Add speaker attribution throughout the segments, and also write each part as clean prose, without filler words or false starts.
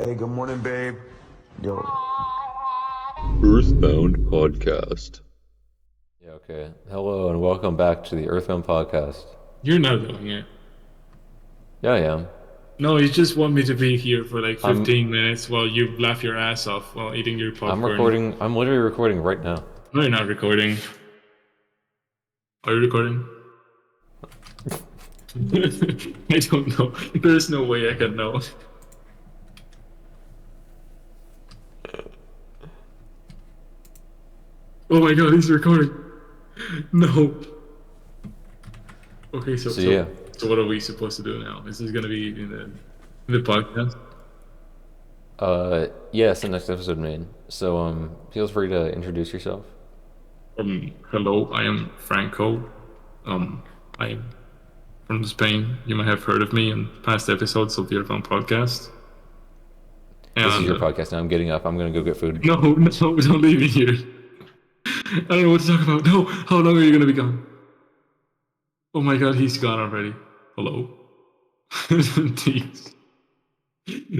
Speaker 1: Hey, good morning, babe. Yo,
Speaker 2: Earthbound podcast.
Speaker 3: Yeah, okay. Hello and welcome back to the Earthbound podcast.
Speaker 4: You're not doing it.
Speaker 3: Yeah, I am.
Speaker 4: No, you just want me to be here for like
Speaker 3: I'm
Speaker 4: 15 minutes while you laugh your ass off while eating your
Speaker 3: I'm
Speaker 4: popcorn.
Speaker 3: recording. I'm literally recording right now.
Speaker 4: No, you're not recording. Are you recording? I don't know. There's no way I can know. Oh my god, he's recording. No. Okay, so
Speaker 3: So
Speaker 4: so
Speaker 3: yeah,
Speaker 4: so what are we supposed to do now? Is this gonna be in the podcast?
Speaker 3: yes, the next episode made. So feel free to introduce yourself.
Speaker 4: Hello, I am Franco. I am from Spain. You might have heard of me in past episodes of the Earthbound podcast.
Speaker 3: This is
Speaker 4: And
Speaker 3: your podcast now. I'm getting up. I'm gonna go get food.
Speaker 4: no, don't leave me here. I don't know what to talk about. No, how long are you gonna be gone? Oh my god, he's gone already. Hello? Please.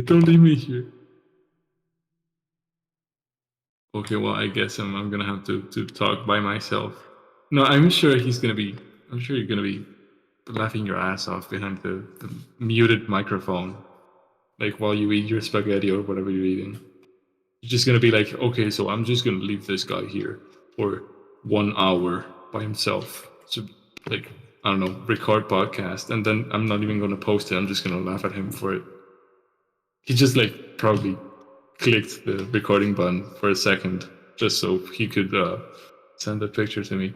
Speaker 4: Don't leave me here. Okay, well, I guess I'm gonna have to talk by myself. No, I'm sure you're gonna be laughing your ass off behind the muted microphone. Like while you eat your spaghetti or whatever you're eating. You're just gonna be like, okay, so I'm just gonna leave this guy here for 1 hour by himself to, like, I don't know, record podcast, and then I'm not even gonna post it. I'm just gonna laugh at him for it. He just like probably clicked the recording button for a second just so he could send a picture to me.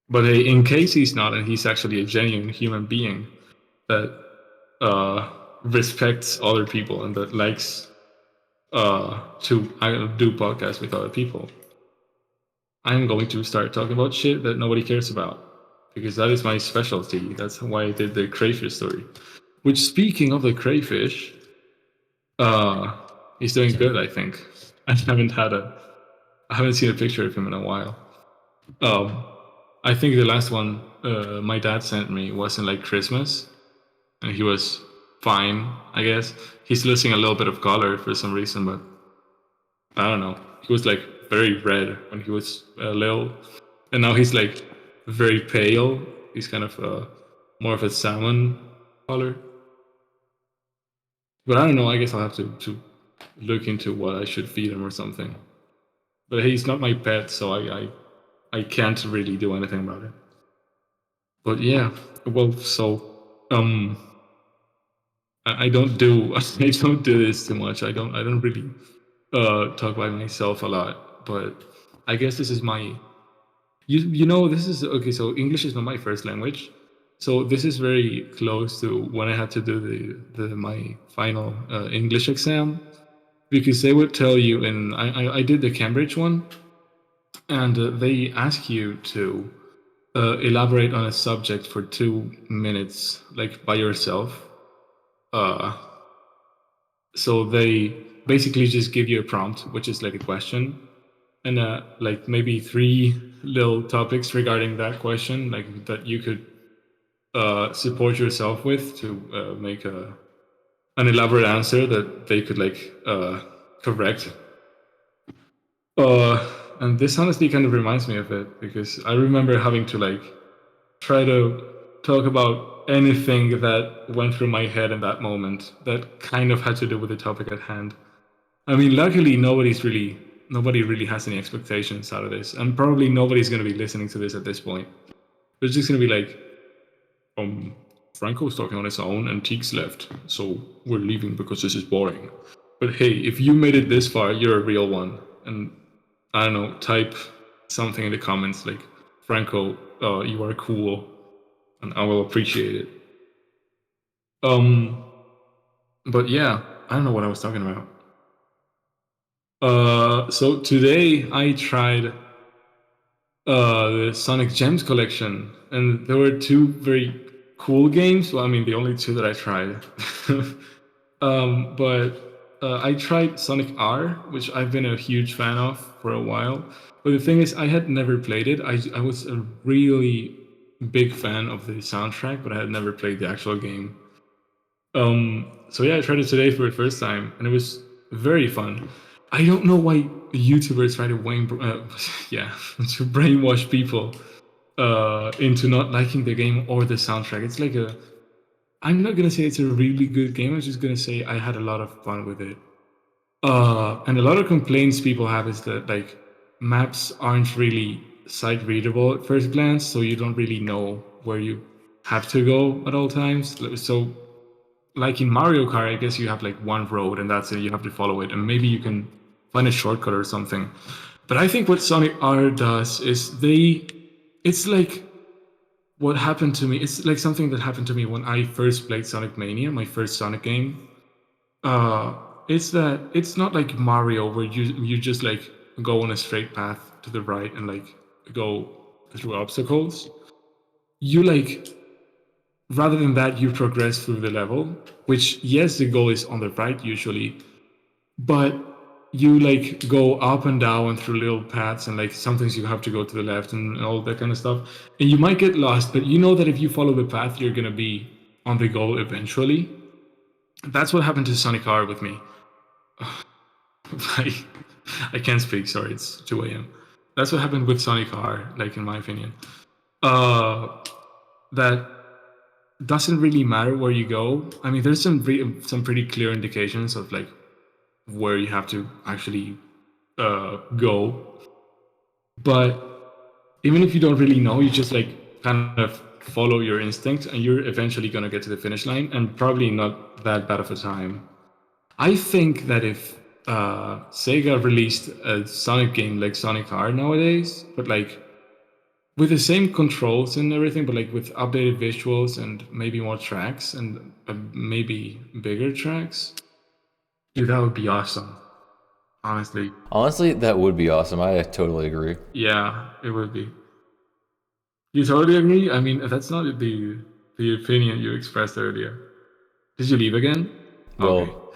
Speaker 4: But hey, in case he's not, and he's actually a genuine human being that uh, respects other people and that likes to do podcasts with other people, I'm going to start talking about shit that nobody cares about because that is my specialty. That's why I did the crayfish story. Which, speaking of the crayfish, uh, he's doing good. I think I haven't seen a picture of him in a while. Um, I think the last one my dad sent me was in like Christmas, and he was fine. I guess he's losing a little bit of color for some reason, but I don't know. He was like very red when he was little, and now he's like very pale. He's kind of more of a salmon color. But I don't know. I guess I'll have to look into what I should feed him or something. But he's not my pet, so I can't really do anything about it. But yeah, well, so I don't do I don't do this too much. I don't really talk by myself a lot. But I guess this is my this is okay. So English is not my first language, so this is very close to when I had to do the my final English exam because they would tell you, and I did the Cambridge one, and they ask you to elaborate on a subject for 2 minutes, like by yourself. Uh, so they basically just give you a prompt, which is like a question, and like maybe three little topics regarding that question, like that you could support yourself with to make an elaborate answer that they could like correct. And this honestly kind of reminds me of it because I remember having to like try to talk about anything that went through my head in that moment that kind of had to do with the topic at hand. I mean, luckily nobody really has any expectations out of this, and probably nobody's going to be listening to this at this point. It's just going to be like, um, Franco's talking on his own, and Teeks left, so we're leaving because this is boring. But hey, if you made it this far, you're a real one, and I don't know, type something in the comments like, Franco, you are cool, and I will appreciate it. Um, but yeah, I don't know what I was talking about. So today I tried the Sonic Gems collection, and there were two very cool games. Well, I mean, the only two that I tried. But I tried Sonic R, which I've been a huge fan of for a while. But the thing is, I had never played it. I was a really big fan of the soundtrack, but I had never played the actual game. So yeah, I tried it today for the first time, and it was very fun. I don't know why YouTubers try to yeah, to brainwash people into not liking the game or the soundtrack. It's like a. I'm not gonna say it's a really good game. I'm just gonna say I had a lot of fun with it. And a lot of complaints people have is that like maps aren't really sight readable at first glance, so you don't really know where you have to go at all times. So like in Mario Kart, I guess you have like one road and that's it. You have to follow it, and maybe you can find a shortcut or something. But I think what Sonic R does is it's like what happened to me. It's like something that happened to me when I first played Sonic Mania, my first Sonic game. Uh, it's that it's not like Mario where you just like go on a straight path to the right and like go through obstacles. You like rather than that you progress through the level, which yes the goal is on the right usually, but you like go up and down through little paths and like sometimes you have to go to the left and all that kind of stuff. And you might get lost, but you know that if you follow the path you're gonna be on the goal eventually. That's what happened to Sonic R with me. I, I can't speak. Sorry, it's 2 a.m. That's what happened with Sonic R, like in my opinion. Uh, that doesn't really matter where you go. I mean, there's some pretty clear indications of like where you have to actually go, but even if you don't really know, you just like kind of follow your instinct, and you're eventually gonna get to the finish line, and probably not that bad of a time. I think that if Sega released a Sonic game like Sonic R nowadays, but like with the same controls and everything, but like with updated visuals and maybe more tracks and maybe bigger tracks, dude, that would be awesome. Honestly,
Speaker 3: Honestly, that would be awesome. I totally agree.
Speaker 4: yeah, it would be. You totally agree? I mean, that's not the opinion you expressed earlier. Did you leave again? Okay.
Speaker 3: Well,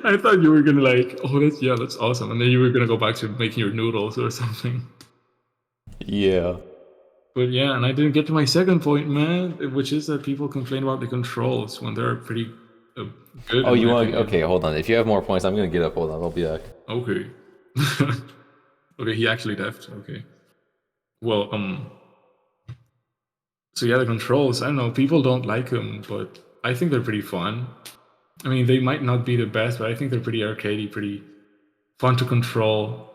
Speaker 4: I thought you were gonna like, oh, that's awesome, and then you were gonna go back to making your noodles or something.
Speaker 3: yeah.
Speaker 4: But yeah, and I didn't get to my second point, man, which is that people complain about the controls when they're pretty uh, good,
Speaker 3: Oh,
Speaker 4: in
Speaker 3: you
Speaker 4: my
Speaker 3: want to?
Speaker 4: opinion.
Speaker 3: Okay, hold on. If you have more points, I'm gonna get up. Hold on, I'll be back.
Speaker 4: Okay. Okay, he actually left. Okay. Well, so yeah, the controls. I don't know. People don't like them, but I think they're pretty fun. I mean, they might not be the best, but I think they're pretty arcadey, pretty fun to control.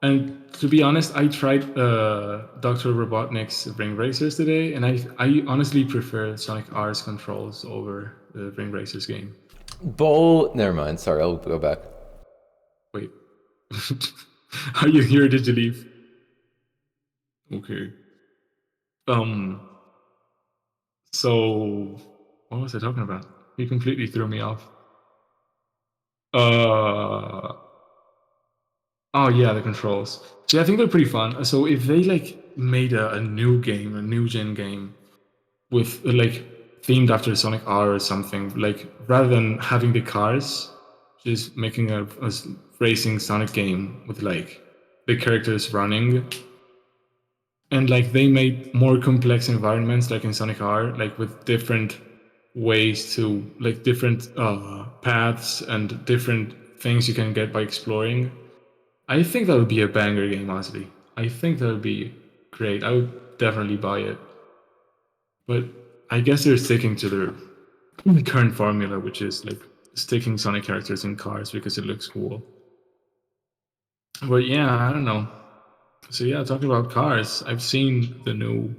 Speaker 4: And to be honest, I tried Dr. Robotnik's Ring Racers today, and I honestly prefer Sonic R's controls over the Ring Racers game.
Speaker 3: Never mind. Sorry, I'll go back.
Speaker 4: Wait, are you here? Or did you leave? Okay. Um. So, what was I talking about? You completely threw me off. Uh. Oh yeah, the controls. See, I think they're pretty fun. So if they like made a new game, a new gen game, with like themed after Sonic R or something. Like rather than having the cars, just making a racing Sonic game with like the characters running, and like they made more complex environments like in Sonic R, like with different ways to like different paths and different things you can get by exploring. I think that would be a banger game, honestly. I think that would be great. I would definitely buy it. But I guess they're sticking to their current formula, which is like sticking Sonic characters in cars because it looks cool. But yeah, I don't know. So yeah, talking about cars, I've seen the new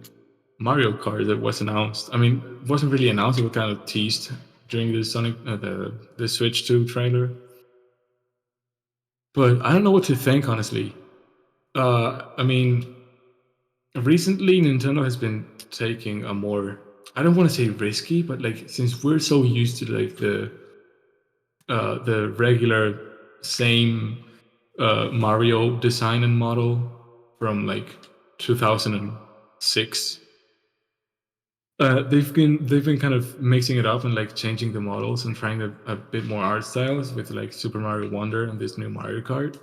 Speaker 4: Mario Kart that was announced. I mean, it wasn't really announced; it was kind of teased during the Sonic the Switch 2 trailer. But I don't know what to think, honestly. I mean, recently Nintendo has been taking a more I don't want to say risky, but like since we're so used to like the regular same Mario design and model from like 2006. They've been kind of mixing it up and like changing the models and trying a bit more art styles with like Super Mario Wonder and this new Mario Kart.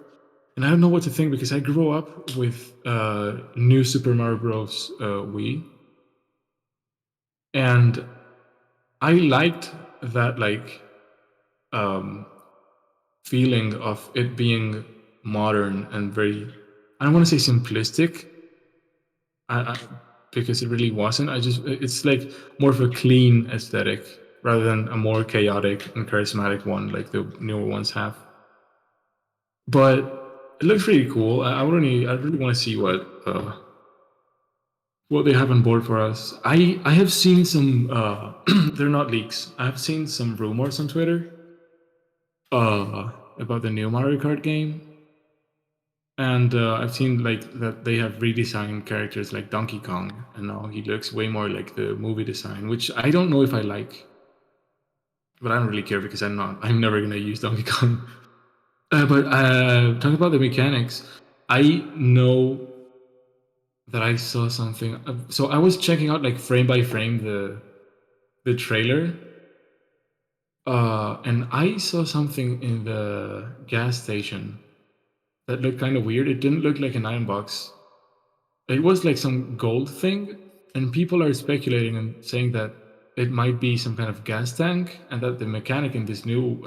Speaker 4: And I don't know what to think because I grew up with new Super Mario Bros. Wii, and I liked that like um, feeling of it being modern and very, I don't want to say simplistic, I, because it really wasn't. It's like more of a clean aesthetic rather than a more chaotic and charismatic one like the newer ones have. But it looks really cool. I really want to see what they have on board for us. I have seen some. They're not leaks. I have seen some rumors on Twitter about the new Mario Kart game, and I've seen like that they have redesigned characters like Donkey Kong, and now he looks way more like the movie design, which I don't know if I like, but I don't really care because I'm never gonna use Donkey Kong. But talking about the mechanics, I know that I saw something. So I was checking out like frame by frame the trailer, and I saw something in the gas station that looked kind of weird. It didn't look like an iron box. It was like some gold thing, and people are speculating and saying that it might be some kind of gas tank, and that the mechanic in this new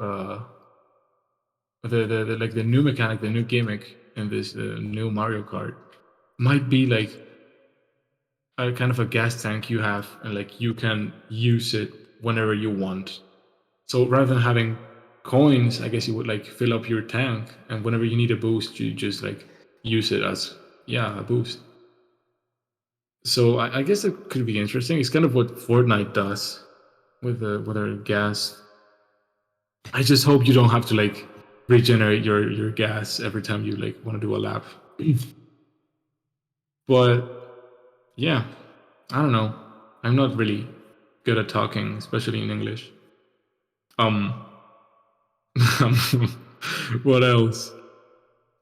Speaker 4: the like the new mechanic, the new gimmick in this new Mario Kart might be like a kind of a gas tank you have, and like you can use it whenever you want. So rather than having coins, I guess you would like fill up your tank, and whenever you need a boost, you just like use it as a boost. So I guess it could be interesting. It's kind of what Fortnite does with their gas. I just hope you don't have to like regenerate your gas every time you like want to do a lap. But yeah, I don't know. I'm not really good at talking, especially in English. Um, what else?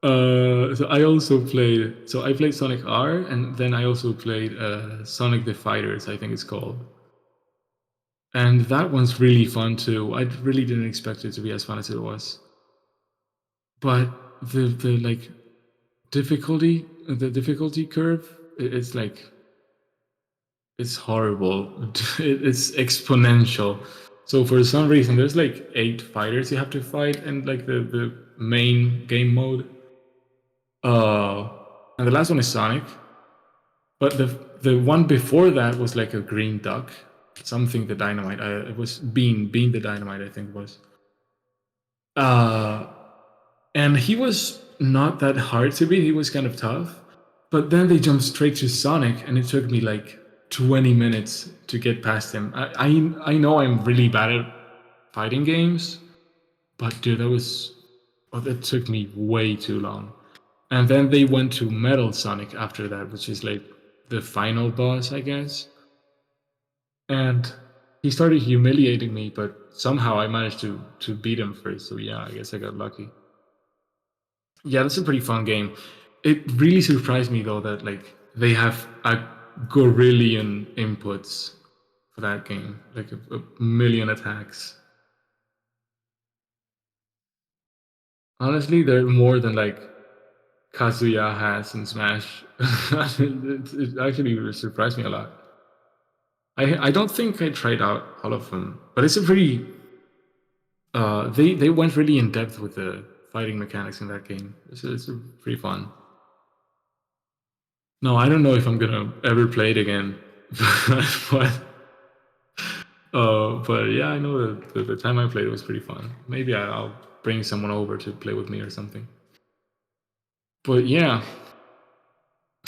Speaker 4: So I also played. So I played Sonic R, and then I also played Sonic the Fighters, I think it's called. And that one's really fun too. I really didn't expect it to be as fun as it was. But the like the difficulty curve, it's like it's horrible. It's exponential. So for some reason, there's like 8 fighters you have to fight in like the main game mode. Uh, and the last one is Sonic. But the one before that was like a green duck, something the dynamite. It was Bean the dynamite, I think it was. Uh, and he was not that hard to beat. He was kind of tough. But then they jumped straight to Sonic, and it took me like 20 minutes to get past him. I know I'm really bad at fighting games, but dude, that took me way too long. And then they went to Metal Sonic after that, which is like the final boss, I guess. And he started humiliating me, but somehow I managed to beat him first. So yeah, I guess I got lucky. Yeah, that's a pretty fun game. It really surprised me though that like they have a gorillion inputs for that game, like a million attacks. Honestly, they're more than like Kazuya has in Smash. It actually surprised me a lot. I don't think I tried out all of them, but it's a pretty. They went really in depth with the fighting mechanics in that game. It's pretty fun. No, I don't know if I'm gonna ever play it again, but but yeah, I know that the time I played it was pretty fun. Maybe I'll bring someone over to play with me or something. But yeah,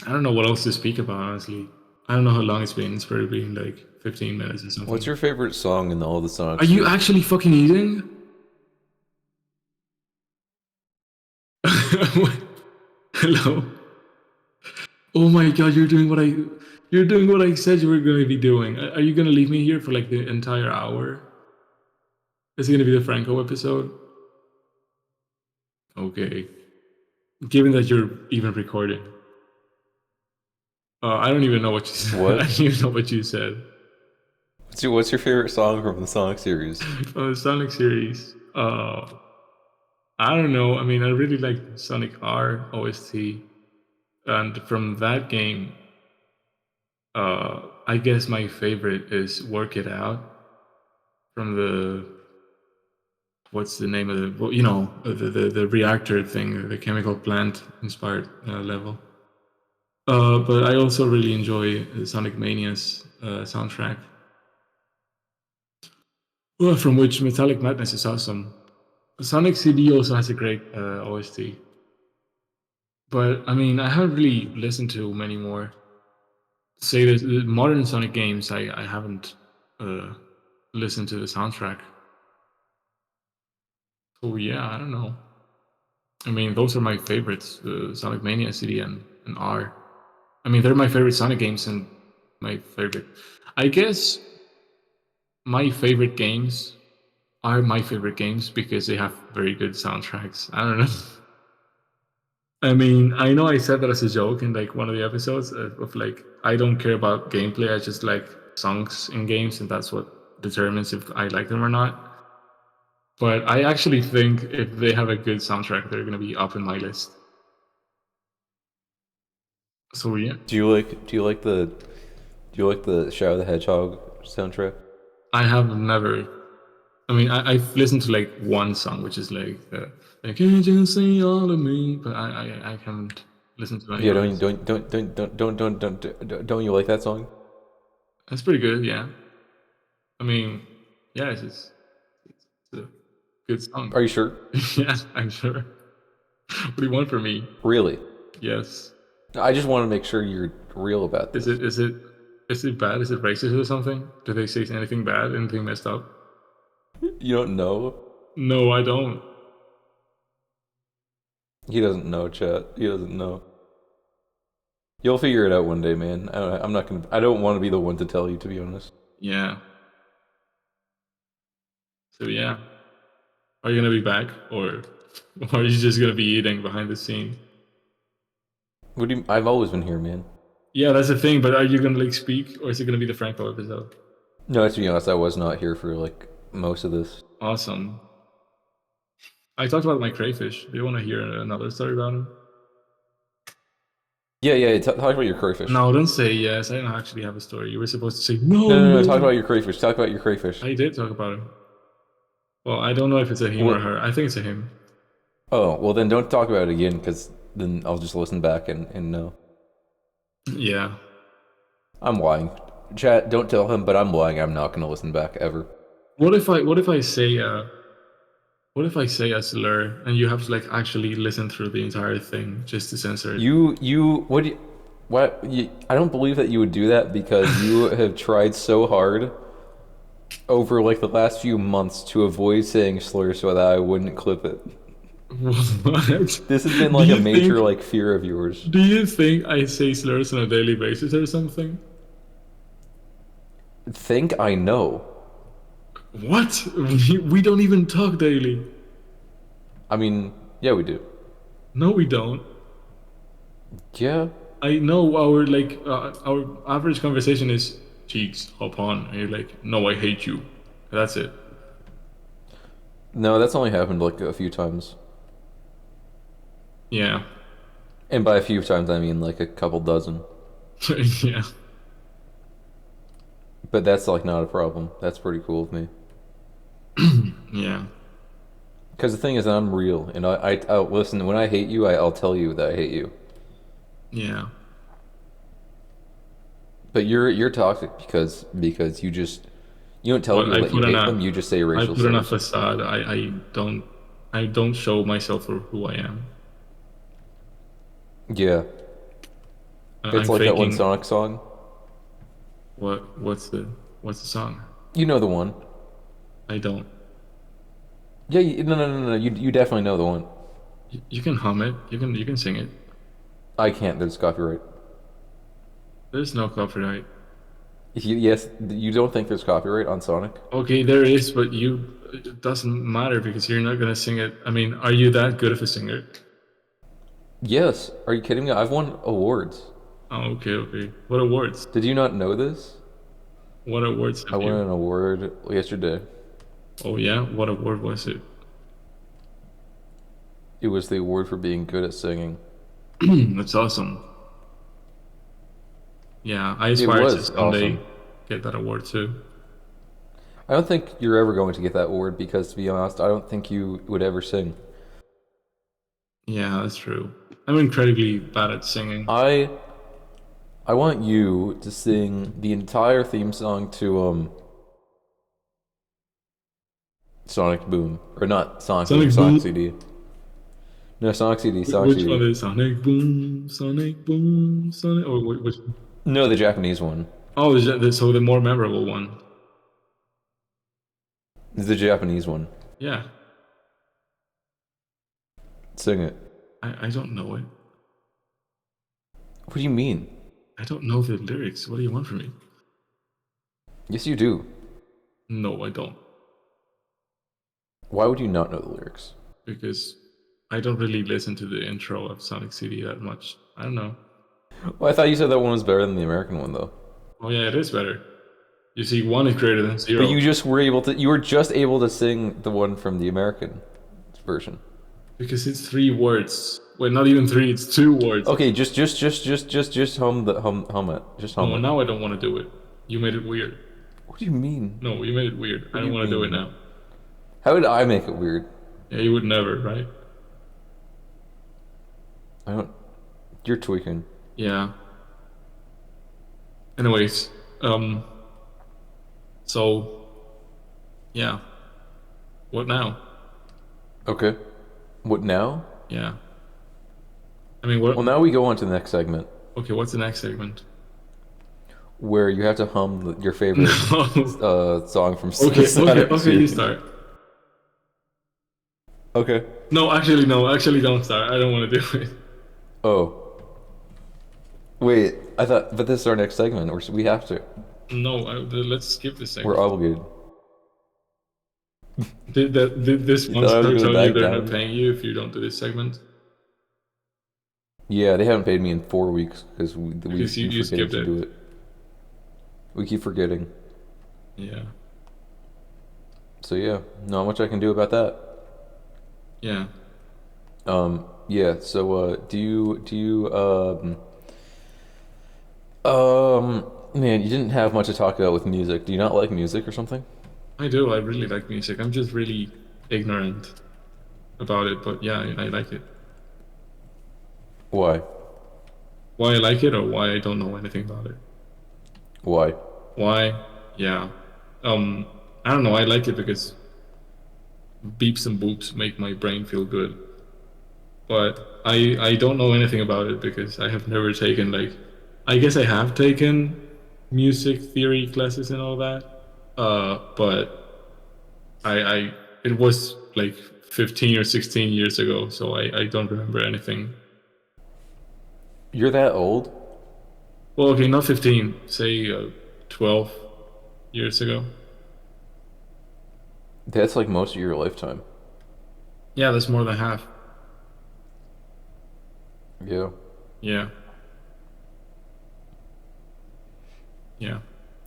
Speaker 4: I don't know what else to speak about, honestly. I don't know how long it's been. It's probably been like 15 minutes or something.
Speaker 3: What's your favorite song in all the Sonic
Speaker 4: Are you
Speaker 3: series?
Speaker 4: actually fucking eating? Hello? Oh my god, you're doing what I said you were going to be doing. Are you going to leave me here for like the entire hour? Is it going to be the Franco episode? Okay. Given that you're even recording. I don't even know what you said.
Speaker 3: What?
Speaker 4: I don't even know what you said.
Speaker 3: What's your favorite song from the Sonic series?
Speaker 4: Sonic series. I don't know. I mean, I really like Sonic R OST, and from that game, I guess my favorite is "Work It Out." from the what's the name of the well, you know the reactor thing, the chemical plant inspired level. But I also really enjoy Sonic Mania's soundtrack, well, from which Metallic Madness is awesome. Sonic CD also has a great OST, but I mean I haven't really listened to many more. Say the modern Sonic games, I haven't uh, listened to the soundtrack. So yeah, I don't know. I mean, those are my favorites: Sonic Mania CD and R. I mean, they're my favorite Sonic games and my favorite. I guess my favorite games are my favorite games because they have very good soundtracks. I don't know. I mean, I know I said that as a joke in like one of the episodes of like I don't care about gameplay. I just like songs in games, and that's what determines if I like them or not. But I actually think if they have a good soundtrack, they're gonna be up in my list. So yeah,
Speaker 3: Do you like the Shadow the Hedgehog soundtrack?
Speaker 4: I have never. I mean, I've listened to like one song, which is like "Can't you see all of me?" But I haven't listened to any
Speaker 3: Yeah, don't
Speaker 4: others.
Speaker 3: don't don't don't don't don't don't don't you like that song?
Speaker 4: That's pretty good, yeah. I mean, yeah, it's a good song.
Speaker 3: Are you sure?
Speaker 4: Yeah, I'm sure. What do you want from me?
Speaker 3: Really?
Speaker 4: Yes.
Speaker 3: I just want to make sure you're real about
Speaker 4: Is
Speaker 3: this.
Speaker 4: it is it is it bad? Is it racist or something? Do they say anything bad? Anything messed up?
Speaker 3: You don't know?
Speaker 4: No, I don't.
Speaker 3: He doesn't know, chat. He doesn't know. You'll figure it out one day, man. I'm not gonna. I don't want to be the one to tell you, to be honest.
Speaker 4: Yeah. So yeah. Are you gonna be back, or are you just gonna be eating behind the scene?
Speaker 3: What do you? I've always been here, man.
Speaker 4: Yeah, that's the thing. But are you gonna like speak, or is it gonna be the Franco episode?
Speaker 3: No, to be honest, I was not here for like most of this.
Speaker 4: Awesome. I talked about my crayfish. Do you want to hear another story about him?
Speaker 3: Yeah. Talk about your crayfish.
Speaker 4: No, don't say yes. I don't actually have a story. You were supposed to say no,
Speaker 3: No. Talk
Speaker 4: no.
Speaker 3: about your crayfish. Talk about your crayfish.
Speaker 4: I did talk about him. Well, I don't know if it's a him or
Speaker 3: Well,
Speaker 4: her. I think it's a him.
Speaker 3: oh, well then don't talk about it again, because then I'll just listen back and know.
Speaker 4: Yeah.
Speaker 3: I'm lying. Chat, don't tell him, but I'm lying. I'm not gonna listen back ever.
Speaker 4: What if I say a slur and you have to like actually listen through the entire thing just to censor it?
Speaker 3: What do you, what, you, I don't believe that you would do that, because you have tried so hard over like the last few months to avoid saying slurs so that I wouldn't clip it.
Speaker 4: What?
Speaker 3: This has been
Speaker 4: Do
Speaker 3: like a
Speaker 4: you
Speaker 3: major
Speaker 4: think
Speaker 3: like fear of yours.
Speaker 4: do you think I say slurs on a daily basis or something?
Speaker 3: Think I know.
Speaker 4: What? We don't even talk daily.
Speaker 3: I mean, yeah, we do.
Speaker 4: No, we don't.
Speaker 3: Yeah.
Speaker 4: I know our average conversation is cheeks hop on, and you're like, no, I hate you. That's it.
Speaker 3: No, that's only happened like a few times.
Speaker 4: Yeah.
Speaker 3: And by a few times, I mean like a couple dozen.
Speaker 4: Yeah.
Speaker 3: But that's like not a problem. That's pretty cool with me.
Speaker 4: Yeah.
Speaker 3: Because the thing is, I'm real, and I'll listen. When I hate you, I'll tell you that I hate you.
Speaker 4: Yeah.
Speaker 3: But you're toxic because you don't tell
Speaker 4: But
Speaker 3: people that you hate them. You just say
Speaker 4: I
Speaker 3: racial
Speaker 4: put on a
Speaker 3: slurs.
Speaker 4: facade. I don't show myself for who I am.
Speaker 3: Yeah, it's
Speaker 4: I'm
Speaker 3: like that one
Speaker 4: faking.
Speaker 3: Sonic song.
Speaker 4: What's the song?
Speaker 3: You know the one.
Speaker 4: I don't.
Speaker 3: Yeah, no. You definitely know the one.
Speaker 4: You can hum it. You can sing it.
Speaker 3: I can't. There's copyright.
Speaker 4: There's no copyright.
Speaker 3: Yes, you don't think there's copyright on Sonic?
Speaker 4: Okay, there is, but it doesn't matter because you're not gonna sing it. I mean, are you that good of a singer?
Speaker 3: Yes. Are you kidding me? I've won awards.
Speaker 4: Oh, okay. What awards?
Speaker 3: Did you not know this?
Speaker 4: What awards
Speaker 3: I
Speaker 4: have
Speaker 3: won
Speaker 4: you?
Speaker 3: an award yesterday.
Speaker 4: Oh yeah, what award was it?
Speaker 3: It was the award for being good at singing.
Speaker 4: That's awesome. Yeah, I
Speaker 3: It
Speaker 4: aspire to
Speaker 3: was
Speaker 4: someday
Speaker 3: awesome.
Speaker 4: get that award too.
Speaker 3: I don't think you're ever going to get that award because, to be honest, I don't think you would ever sing.
Speaker 4: Yeah, that's true. I'm incredibly bad at singing.
Speaker 3: I I want you to sing the entire theme song to Sonic Boom, or not Sonic Boom,
Speaker 4: Sonic
Speaker 3: Sonic
Speaker 4: Boom.
Speaker 3: CD. No, Sonic CD, Sonic
Speaker 4: Which one
Speaker 3: CD.
Speaker 4: is Sonic Boom? Sonic Boom? Sonic? Or which?
Speaker 3: No, the Japanese one.
Speaker 4: Oh, so the more memorable one.
Speaker 3: The Japanese one.
Speaker 4: Yeah,
Speaker 3: Sing it.
Speaker 4: I don't know it.
Speaker 3: What do you mean?
Speaker 4: I don't know the lyrics. What do you want from me?
Speaker 3: Yes, you do.
Speaker 4: No, I don't.
Speaker 3: Why would you not know the lyrics?
Speaker 4: Because I don't really listen to the intro of Sonic CD that much. I don't know.
Speaker 3: Well, I thought you said that one was better than the American one, though.
Speaker 4: Oh yeah, it is better. You see, 1 is greater than 0.
Speaker 3: But you were just able to sing the one from the American version.
Speaker 4: Because it's 3 words. Wait, not even 3. It's 2 words.
Speaker 3: Okay, just hum it. Just hum
Speaker 4: No,
Speaker 3: it.
Speaker 4: now I don't want to do it. You made it weird.
Speaker 3: What do you mean?
Speaker 4: No, you made it weird. I don't want to do it now.
Speaker 3: How did I make it weird?
Speaker 4: Yeah, you would never, right?
Speaker 3: I don't. You're tweaking.
Speaker 4: Yeah. Anyways, so yeah. What now?
Speaker 3: Okay. What now?
Speaker 4: Yeah. I mean, what?
Speaker 3: Well, now we go on to the next segment,
Speaker 4: Okay, what's the next segment?
Speaker 3: where you have to hum your favorite song from
Speaker 4: Okay,
Speaker 3: Sonic
Speaker 4: you
Speaker 3: series.
Speaker 4: start.
Speaker 3: Okay.
Speaker 4: No, actually, don't start. I don't want to do it.
Speaker 3: Oh. Wait, I thought, but this is our next segment, or we have to.
Speaker 4: No, let's skip this
Speaker 3: We're
Speaker 4: segment.
Speaker 3: obligated.
Speaker 4: Did this
Speaker 3: thought I was
Speaker 4: sponsor
Speaker 3: gonna
Speaker 4: tell you
Speaker 3: back
Speaker 4: they're
Speaker 3: down?
Speaker 4: not paying you if you don't do this segment?
Speaker 3: Yeah, they haven't paid me in 4 weeks because we
Speaker 4: Because
Speaker 3: keep
Speaker 4: you
Speaker 3: forgetting
Speaker 4: skipped
Speaker 3: to
Speaker 4: it.
Speaker 3: do it. We keep forgetting.
Speaker 4: Yeah.
Speaker 3: So yeah, not much I can do about that.
Speaker 4: Yeah.
Speaker 3: Yeah. So man, you didn't have much to talk about with music. Do you not like music or something?
Speaker 4: I do. I really like music. I'm just really ignorant about it, but yeah, I like it.
Speaker 3: Why?
Speaker 4: Why I like it or why I don't know anything about it?
Speaker 3: Why?
Speaker 4: Why? Yeah. I don't know. I like it because beeps and boops make my brain feel good. But I don't know anything about it because I have never taken like, I guess I have taken music theory classes and all that. But I it was like 15 or 16 years ago, so I don't remember anything.
Speaker 3: You're that old?
Speaker 4: Well, okay, not 15, say 12 years ago.
Speaker 3: That's like most of your lifetime.
Speaker 4: Yeah, that's more than half.
Speaker 3: Yeah.
Speaker 4: Yeah. Yeah.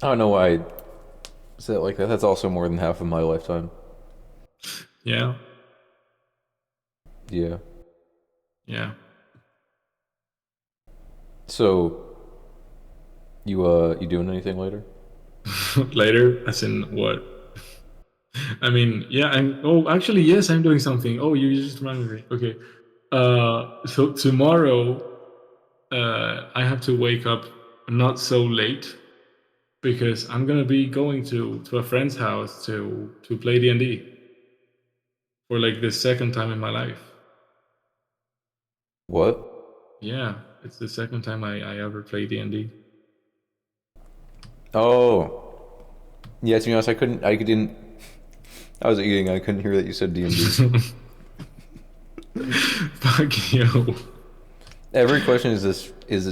Speaker 3: I don't know why I said it like that. That's also more than half of my lifetime.
Speaker 4: Yeah.
Speaker 3: Yeah.
Speaker 4: Yeah.
Speaker 3: So, you doing anything later?
Speaker 4: Later, as in what? I mean, yeah, actually, yes, I'm doing something. Oh, you just reminded me. Okay. So tomorrow, I have to wake up not so late because I'm gonna be going to a friend's house to play D&D for like the second time in my life.
Speaker 3: What?
Speaker 4: Yeah, it's the second time I ever played D&D.
Speaker 3: Oh. Yeah, to be honest, I didn't, I was eating, I couldn't hear that you said D&D.
Speaker 4: Fuck you.
Speaker 3: Every question is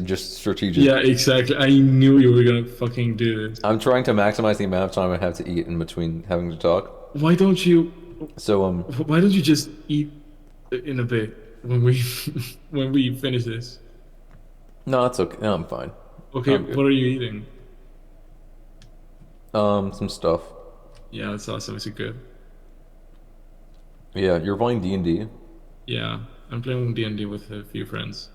Speaker 3: just strategic.
Speaker 4: Yeah, exactly. I knew you were gonna fucking do this.
Speaker 3: I'm trying to maximize the amount of time I have to eat in between having to talk.
Speaker 4: Why don't you?
Speaker 3: So,
Speaker 4: Why don't you just eat in a bit when we when we finish this?
Speaker 3: no, it's okay. No, I'm fine.
Speaker 4: Okay,
Speaker 3: I'm good.
Speaker 4: what are you eating?
Speaker 3: Some stuff.
Speaker 4: Yeah, that's awesome. Is it good?
Speaker 3: Yeah, you're playing D&D?
Speaker 4: Yeah, I'm playing D&D with a few friends.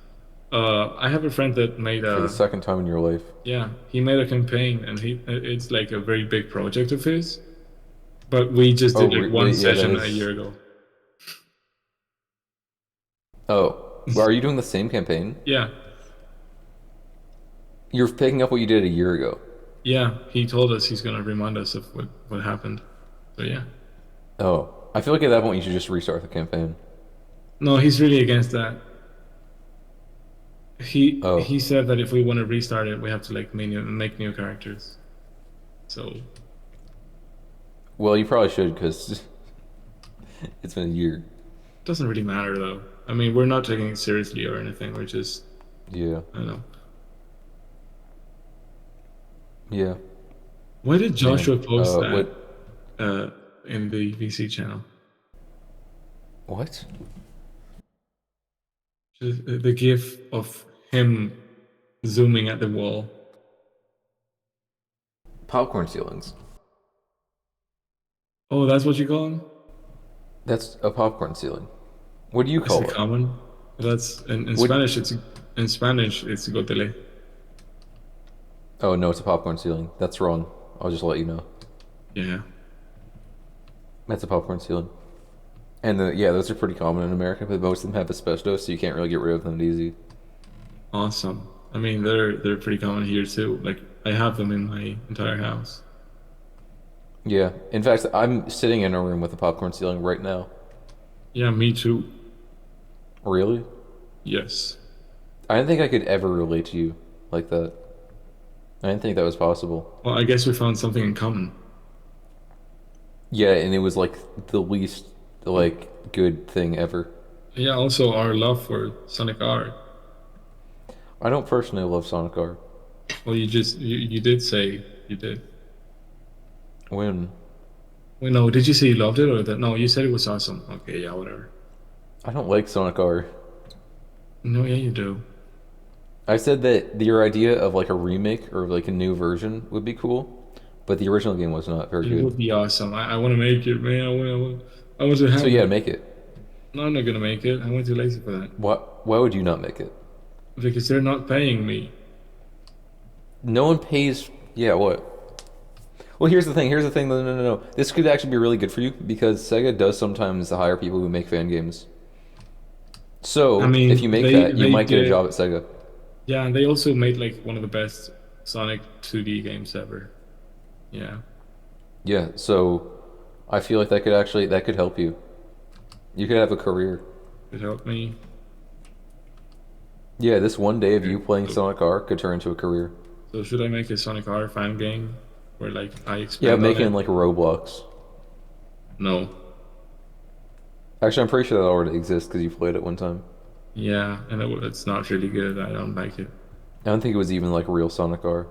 Speaker 4: I have a friend that made
Speaker 3: For the second time in your life.
Speaker 4: yeah, he made a campaign and it's like a very big project of his. But we just
Speaker 3: Oh,
Speaker 4: did like one
Speaker 3: yeah, that
Speaker 4: session a
Speaker 3: is.
Speaker 4: year ago.
Speaker 3: Oh, well, are you doing the same campaign?
Speaker 4: Yeah,
Speaker 3: You're picking up what you did a year ago.
Speaker 4: yeah. He told us he's gonna remind us of what happened. So yeah.
Speaker 3: Oh, I feel like at that point you should just restart the campaign.
Speaker 4: No, he's really against that. He
Speaker 3: Oh,
Speaker 4: said that if we want to restart it, we have to like make new characters. So
Speaker 3: well, you probably should because it's been a year.
Speaker 4: it doesn't really matter though. I mean, we're not taking it seriously or anything. We're just
Speaker 3: Yeah,
Speaker 4: I don't know.
Speaker 3: yeah,
Speaker 4: Why did
Speaker 3: man.
Speaker 4: Joshua post that
Speaker 3: What?
Speaker 4: uh, in the VC channel?
Speaker 3: What?
Speaker 4: Just the gif of him zooming at the wall.
Speaker 3: Popcorn ceilings.
Speaker 4: Oh, that's what you call him?
Speaker 3: That's a popcorn ceiling. What do you
Speaker 4: Is
Speaker 3: call
Speaker 4: it
Speaker 3: it?
Speaker 4: common? That's in
Speaker 3: What?
Speaker 4: Spanish. It's gotele.
Speaker 3: Oh no, it's a popcorn ceiling. That's wrong. I'll just let you know.
Speaker 4: Yeah.
Speaker 3: That's a popcorn ceiling. And yeah, those are pretty common in America, but most of them have asbestos, so you can't really get rid of them easy.
Speaker 4: Awesome. I mean, they're pretty common here too. Like I have them in my entire house.
Speaker 3: Yeah. In fact, I'm sitting in a room with a popcorn ceiling right now.
Speaker 4: Yeah, me too.
Speaker 3: Really?
Speaker 4: Yes.
Speaker 3: I didn't think I could ever relate to you like that. I didn't think that was possible.
Speaker 4: Well, I guess we found something in common.
Speaker 3: Yeah, and it was like the least like good thing ever.
Speaker 4: Yeah. Also, our love for Sonic R.
Speaker 3: I don't personally love Sonic R.
Speaker 4: Well, you did say you did.
Speaker 3: When
Speaker 4: Wait, no, did you say you loved it or that? No, you said it was awesome. Okay, yeah, whatever.
Speaker 3: I don't like Sonic R.
Speaker 4: No, yeah, you do.
Speaker 3: I said that your idea of like a remake or like a new version would be cool, but the original game was not very
Speaker 4: It
Speaker 3: good.
Speaker 4: would be awesome. I want to make it, man. I want to
Speaker 3: So
Speaker 4: have
Speaker 3: yeah,
Speaker 4: it.
Speaker 3: make it.
Speaker 4: No, I'm not gonna make it. I went too lazy for that
Speaker 3: Why would you not make it?
Speaker 4: because they're not paying me.
Speaker 3: No one pays. Yeah, what? Well, here's the thing. Here's the thing. No, no, no, no. This could actually be really good for you because Sega does sometimes hire people who make fan games.
Speaker 4: I
Speaker 3: So if you
Speaker 4: mean,
Speaker 3: make that, you
Speaker 4: they
Speaker 3: might get a job
Speaker 4: did.
Speaker 3: at Sega.
Speaker 4: Yeah, and they also made like one of the best Sonic 2D games ever. Yeah,
Speaker 3: Yeah. So I feel like that could help you. You could have a career.
Speaker 4: it helped me.
Speaker 3: Yeah, this one day of
Speaker 4: Okay.
Speaker 3: you playing
Speaker 4: So,
Speaker 3: Sonic R could turn into a career.
Speaker 4: so should I make a Sonic R fan game where like I
Speaker 3: Yeah,
Speaker 4: expand on
Speaker 3: make it in
Speaker 4: it?
Speaker 3: like Roblox.
Speaker 4: No.
Speaker 3: Actually, I'm pretty sure that already exists because you played it one time.
Speaker 4: Yeah, and it's not really good. I don't like it.
Speaker 3: I don't think it was even like real Sonic R.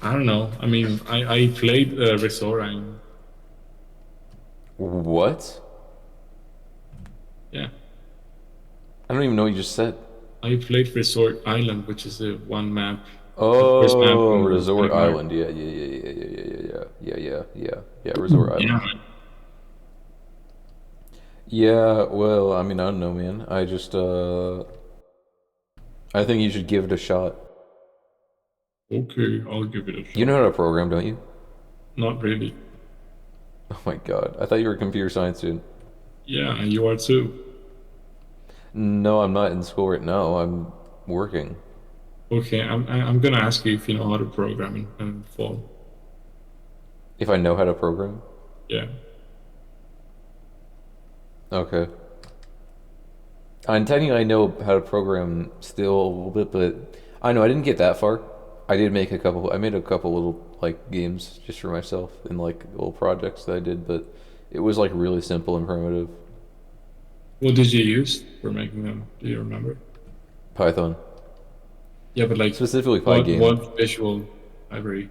Speaker 4: I don't know. I mean, I played Resoran.
Speaker 3: What?
Speaker 4: Yeah,
Speaker 3: I don't even know what you just said.
Speaker 4: I played Resort Island, which is the one map, the first map
Speaker 3: Oh,
Speaker 4: on
Speaker 3: Resort
Speaker 4: Sonic R.
Speaker 3: Island. Yeah, yeah, yeah, yeah, yeah, yeah, yeah, yeah, yeah, yeah, yeah. Resort
Speaker 4: Yeah.
Speaker 3: Island. Yeah, well, I mean, I don't know, man. I think you should give it a shot.
Speaker 4: Okay, I'll give it a
Speaker 3: You
Speaker 4: shot.
Speaker 3: know how to program, don't you?
Speaker 4: Not really.
Speaker 3: Oh my God, I thought you were a computer science student.
Speaker 4: Yeah, and you are too.
Speaker 3: No, I'm not in school right now. I'm working.
Speaker 4: Okay, I'm gonna ask you if you know how to program in fall.
Speaker 3: If I know how to program.
Speaker 4: Yeah.
Speaker 3: Okay. And technically, I know how to program still a little bit, but I know I didn't get that far. I did make a couple. I made a couple little like games just for myself and like little projects that I did, but it was like really simple and primitive.
Speaker 4: What did you use for making them? Do you remember?
Speaker 3: Python,
Speaker 4: Yeah, but like,
Speaker 3: specifically
Speaker 4: what
Speaker 3: Pygame.
Speaker 4: what visual library?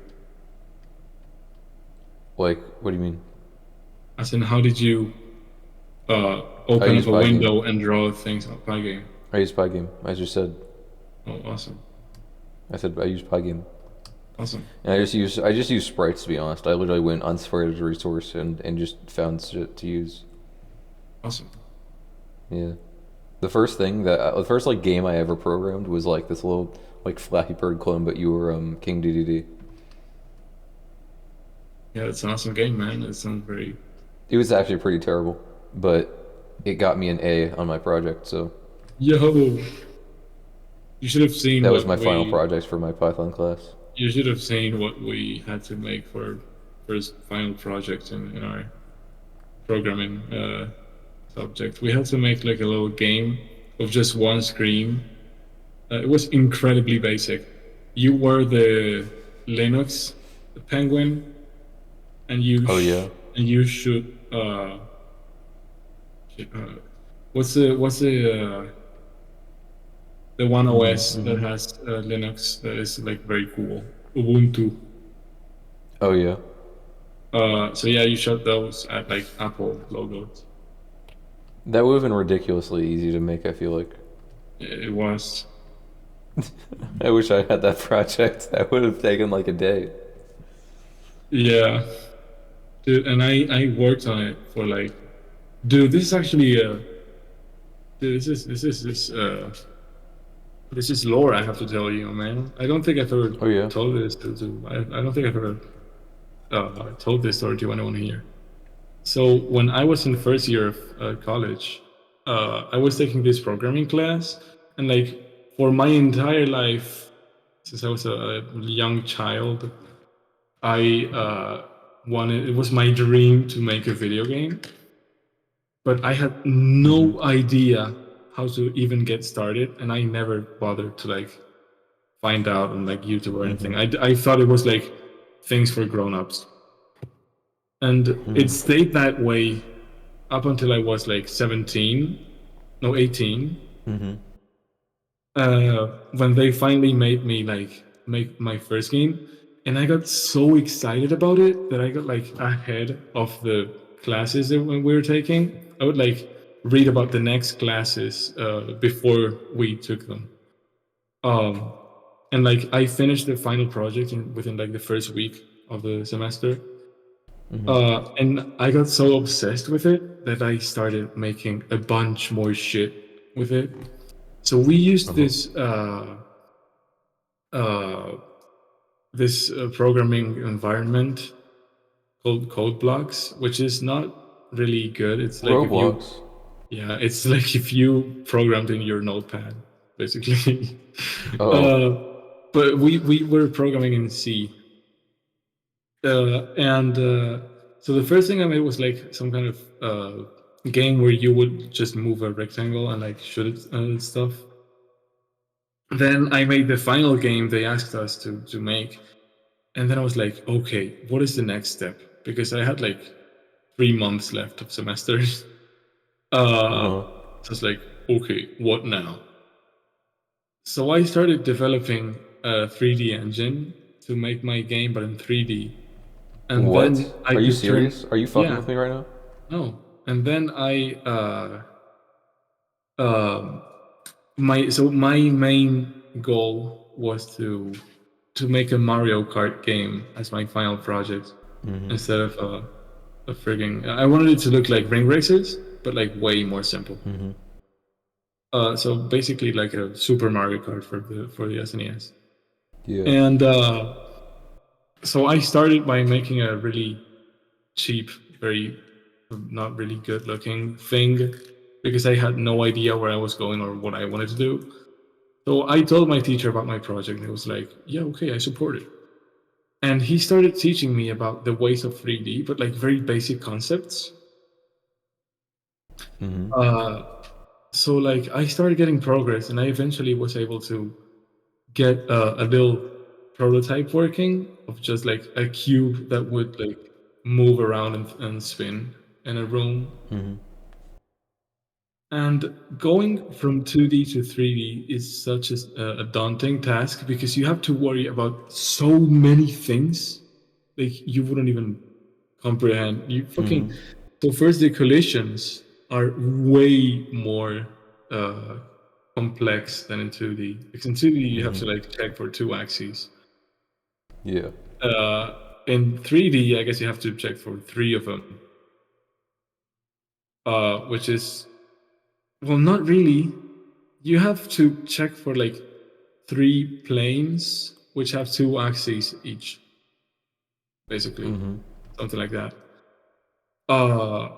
Speaker 3: Like, what do you mean?
Speaker 4: As in, how did you
Speaker 3: I
Speaker 4: open
Speaker 3: use
Speaker 4: up a
Speaker 3: Pygame.
Speaker 4: window and draw things on Pygame?
Speaker 3: I use Pygame. I just said.
Speaker 4: Oh, awesome,
Speaker 3: I said I use Pygame.
Speaker 4: awesome.
Speaker 3: And I just use sprites to be honest. I literally went on Sprite as a resource and just found shit to use.
Speaker 4: Awesome.
Speaker 3: Yeah. The first like game I ever programmed was like this little like Flappy Bird clone, but you were King DDD.
Speaker 4: Yeah, it's an awesome game, man. It sounds very.
Speaker 3: It was actually pretty terrible, but it got me an A on my project, so
Speaker 4: Yo, you should have seen
Speaker 3: that was
Speaker 4: what
Speaker 3: my final
Speaker 4: we.
Speaker 3: project for my Python class.
Speaker 4: You should have seen what we had to make for first final project in our programming subject. We had to make like a little game of just one screen. It was incredibly basic. You were the Linux penguin, and
Speaker 3: Oh yeah.
Speaker 4: you should uh, what's the one OS that
Speaker 3: Mm-hmm.
Speaker 4: has Linux that is like very cool? Ubuntu.
Speaker 3: Oh yeah.
Speaker 4: So yeah, you shot those at like Apple logos.
Speaker 3: That would have been ridiculously easy to make, I feel like.
Speaker 4: It was.
Speaker 3: I wish I had that project. That would have taken like a day.
Speaker 4: Yeah, dude, and I worked on it for like, dude, this is actually dude, this is lore I have to tell you, man. I don't think I've ever
Speaker 3: Oh yeah.
Speaker 4: told this I don't think I've ever told this story to anyone here. So when I was in the first year of college, I was taking this programming class, and like for my entire life, since I was a young child, I wanted. It was my dream to make a video game, but I had
Speaker 3: Mm-hmm.
Speaker 4: no idea how to even get started, and I never bothered to like find out on like YouTube or anything.
Speaker 3: Mm-hmm.
Speaker 4: I thought it was like things for grown-ups, and it
Speaker 3: Mm-hmm.
Speaker 4: stayed that way up until I was like 17, no 18,
Speaker 3: Mm-hmm.
Speaker 4: when they finally made me like make my first game, and I got so excited about it that I got like ahead of the classes that we were taking. I would like read about the next classes before we took them. Um, and like I finished the final project within like the first week of the semester.
Speaker 3: Mm-hmm.
Speaker 4: And I got so obsessed with it that I started making a bunch more shit with it. So we used
Speaker 3: Uh-huh.
Speaker 4: uh, this programming environment called code blocks, which is not really good. It's like if you,
Speaker 3: Roblox.
Speaker 4: yeah, it's like if you programmed in your notepad, basically.
Speaker 3: Oh.
Speaker 4: uh, but we were programming in C, and so the first thing I made was like some kind of game where you would just move a rectangle and like shoot it and stuff. Then I made the final game they asked us to make, and then I was like, okay, what is the next step? Because I had like 3 months left of semesters.
Speaker 3: Uh-huh.
Speaker 4: So it's like, okay, what now? So I started developing a 3D engine to make my game, but in 3D. And then
Speaker 3: What?
Speaker 4: I
Speaker 3: Are you
Speaker 4: could turn,
Speaker 3: serious? Are you fucking
Speaker 4: yeah,
Speaker 3: with me right now?
Speaker 4: no. And then um, my main goal was to make a Mario Kart game as my final project
Speaker 3: Mm-hmm.
Speaker 4: instead of a frigging. I wanted it to look like ring races, but like way more simple.
Speaker 3: Mm-hmm.
Speaker 4: So basically, like a Super Mario Kart for the SNES.
Speaker 3: Yeah.
Speaker 4: And so I started by making a really cheap, very not really good looking thing because I had no idea where I was going or what I wanted to do. So I told my teacher about my project, and he was like, "Yeah, okay, I support it." And he started teaching me about the ways of 3D, but like very basic concepts.
Speaker 3: Mm-hmm.
Speaker 4: Uh, so like I started getting progress, and I eventually was able to get a little prototype working of just like a cube that would like move around and spin in a room.
Speaker 3: Mm-hmm.
Speaker 4: And going from 2D to 3D is such a daunting task because you have to worry about so many things like you wouldn't even comprehend. You fucking
Speaker 3: Mm-hmm.
Speaker 4: so first the collisions are way more uh, complex than in 2D. Because in 2D you have
Speaker 3: Mm-hmm.
Speaker 4: to like check for two axes.
Speaker 3: Yeah.
Speaker 4: Uh, in 3D, I guess you have to check for three of them, which is well, not really. You have to check for like three planes which have two axes each, basically.
Speaker 3: Mm-hmm.
Speaker 4: something like that. Uh,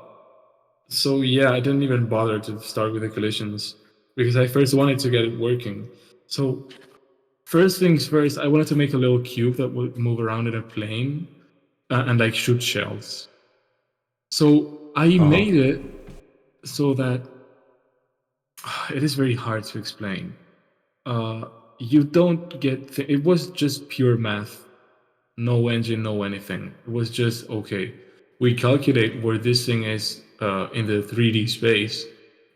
Speaker 4: so yeah, I didn't even bother to start with the collisions because I first wanted to get it working. So first things first, I wanted to make a little cube that would move around in a plane and like shoot shells. So I made it so that it is very hard to explain. You don't get it was just pure math, no engine, no anything. It was just okay. We calculate where this thing is in the 3D space,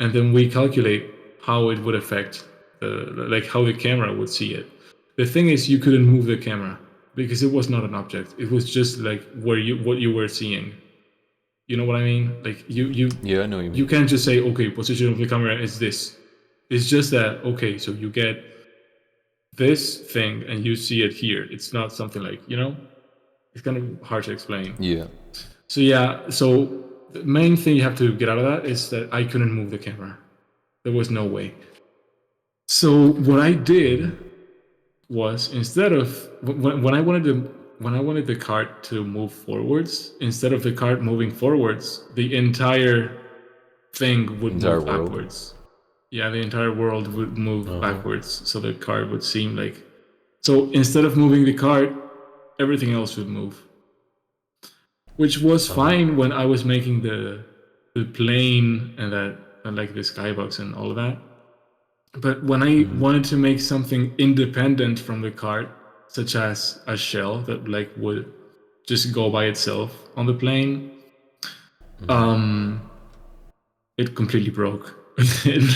Speaker 4: and then we calculate how it would affect like how the camera would see it. The thing is, you couldn't move the camera because it was not an object. It was just like what you were seeing. You know what I mean? Like
Speaker 3: Yeah, I know what you
Speaker 4: you
Speaker 3: mean.
Speaker 4: can't just say, okay, position of the camera is this. It's just that, okay, so you get this thing and you see it here. It's not something like, it's kind of hard to explain.
Speaker 3: Yeah.
Speaker 4: So yeah, so the main thing you have to get out of that is that I couldn't move the camera. There was no way. So what I did was instead of when I wanted the cart to move forwards, instead of the cart moving forwards, the entire thing would
Speaker 3: Entire
Speaker 4: move
Speaker 3: world.
Speaker 4: backwards. Yeah, the entire world would move backwards, so the cart would seem like. So instead of moving the cart, everything else would move, which was fine when I was making the plane and like the skybox and all of that. But when I wanted to make something independent from the cart, such as a shell that like would just go by itself on the plane, it completely broke.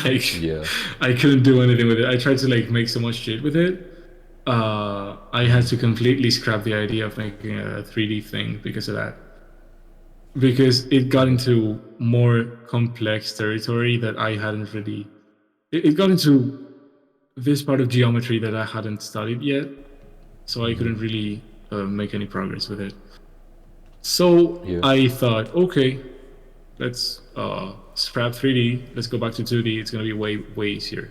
Speaker 4: Like
Speaker 3: Yeah.
Speaker 4: I couldn't do anything with it. I tried to like make so much shit with it. I had to completely scrap the idea of making a 3D thing because of that. Because it got into more complex territory that I hadn't really. It got into this part of geometry that I hadn't studied yet, so I couldn't really make any progress with it. So
Speaker 3: Yeah.
Speaker 4: I thought, okay, let's scrap 3D. Let's go back to 2D. It's gonna be way easier.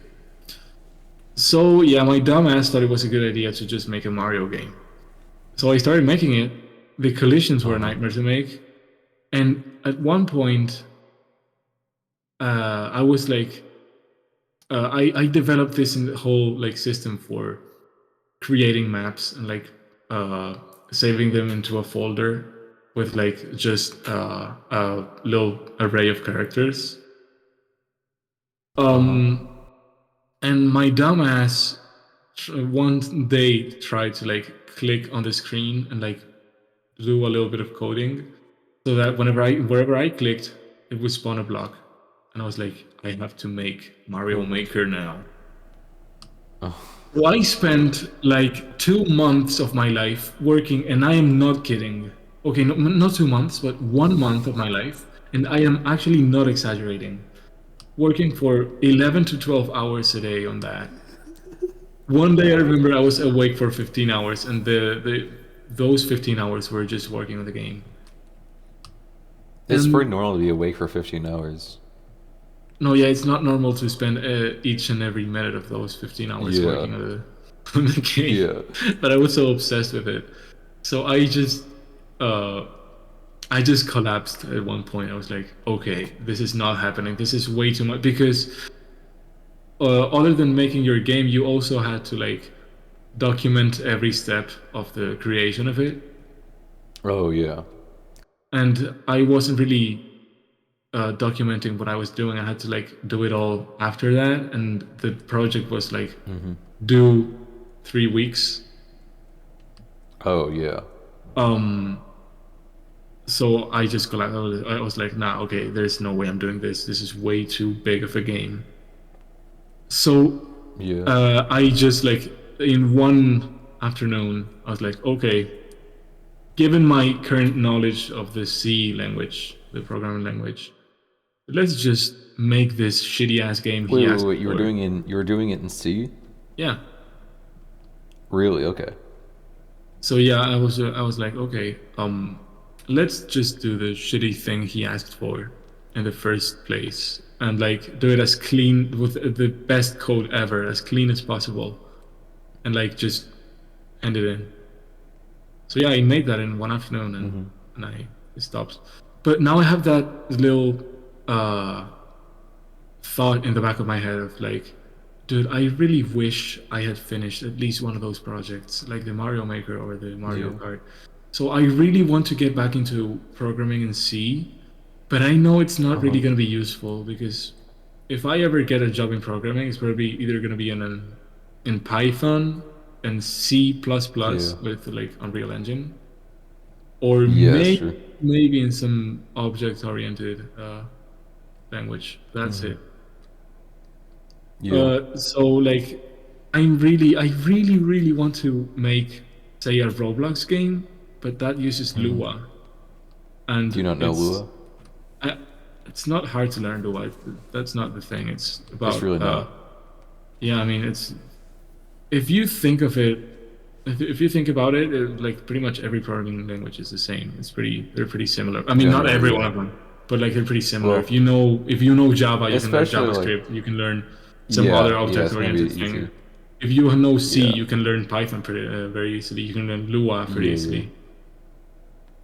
Speaker 4: So yeah, my dumbass thought it was a good idea to just make a Mario game. So I started making it. The collisions were a nightmare to make, and at one point, I was like, I developed this whole like system for creating maps and like saving them into a folder with like just a little array of characters. And my dumbass one day tried to like click on the screen and like do a little bit of coding so that wherever I clicked, it would spawn a block. And I was like, I have to make Mario Maker now. So I spent like 2 months of my life working, and I am not kidding. Okay, not 2 months, but 1 month of my life, and I am actually not exaggerating. Working for 11 to 12 hours a day on that. One day I remember I was awake for 15 hours, and those 15 hours were just working on the game.
Speaker 3: It's
Speaker 4: And-
Speaker 3: pretty normal to be awake for 15 hours.
Speaker 4: No, yeah, it's not normal to spend each and every minute of those 15 hours
Speaker 3: Yeah.
Speaker 4: working on the game.
Speaker 3: Yeah.
Speaker 4: But I was so obsessed with it. So I just collapsed at one point. I was like, okay, this is not happening. This is way too much. Because other than making your game, you also had to like document every step of the creation of it.
Speaker 3: Oh, yeah.
Speaker 4: And I wasn't really documenting what I was doing. I had to like do it all after that, and the project was like due 3 weeks.
Speaker 3: Oh, yeah.
Speaker 4: So I just collapsed. I was like, nah, okay, there's no way I'm doing this. This is way too big of a game. So
Speaker 3: Yeah.
Speaker 4: I just like in one afternoon, I was like, okay, given my current knowledge of the C language, the programming language, let's just make this shitty ass game he asked
Speaker 3: Wait. You were
Speaker 4: for.
Speaker 3: doing it in C?
Speaker 4: Yeah.
Speaker 3: Really? Okay.
Speaker 4: So yeah, I was like, okay, let's just do the shitty thing he asked for in the first place, and like do it as clean with the best code ever, as clean as possible, and like just hand it in. So yeah, I made that in one afternoon, and and it stops. But now I have that little uh, thought in the back of my head of like, dude, I really wish I had finished at least one of those projects, like the Mario Maker or the Mario
Speaker 3: Yeah.
Speaker 4: Kart. So I really want to get back into programming in C, but I know it's not really going to be useful because if I ever get a job in programming, it's probably either going to be in Python and C++
Speaker 3: Yeah.
Speaker 4: with like Unreal Engine, or
Speaker 3: Yeah, that's true.
Speaker 4: maybe in some object-oriented language. That's it.
Speaker 3: Yeah.
Speaker 4: So like, I really want to make, say, a Roblox game, but that uses Lua,
Speaker 3: Do you
Speaker 4: and
Speaker 3: not know Lua?
Speaker 4: I, it's not hard to learn Lua. That's not the thing. It's
Speaker 3: It's
Speaker 4: about
Speaker 3: really not.
Speaker 4: yeah. I mean, it's if you think of it, if you think about it, like pretty much every programming language is the same. They're pretty similar. I mean, not
Speaker 3: Generally,
Speaker 4: every
Speaker 3: yeah.
Speaker 4: one of them, but like they're pretty similar.
Speaker 3: Well,
Speaker 4: If you know Java, you can learn
Speaker 3: especially like,
Speaker 4: JavaScript. You can learn some other
Speaker 3: yeah, it's gonna be
Speaker 4: object-oriented thing.
Speaker 3: easy.
Speaker 4: If you know C,
Speaker 3: Yeah.
Speaker 4: you can learn Python very easily. You can learn Lua pretty
Speaker 3: Yeah, yeah.
Speaker 4: easily.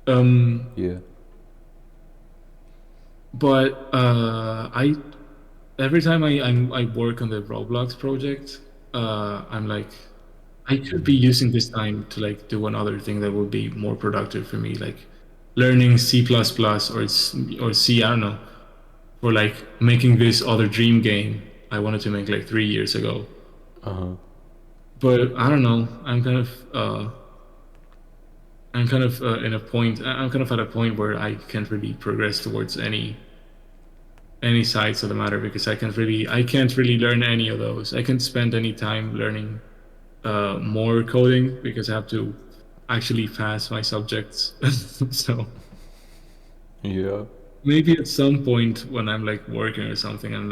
Speaker 4: Um,
Speaker 3: Yeah.
Speaker 4: but I every time I work on the Roblox project, I'm like, I could be using this time to like do another thing that would be more productive for me, like learning C++ or C, I don't know, or like making this other dream game I wanted to make like 3 years ago.
Speaker 3: Uh-huh.
Speaker 4: But I don't know. I'm kind of in a point. I'm kind of at a point where I can't really progress towards any sides of the matter because I can't really learn any of those. I can't spend any time learning more coding because I have to actually pass my subjects. So
Speaker 3: Yeah.
Speaker 4: maybe at some point when I'm like working or something and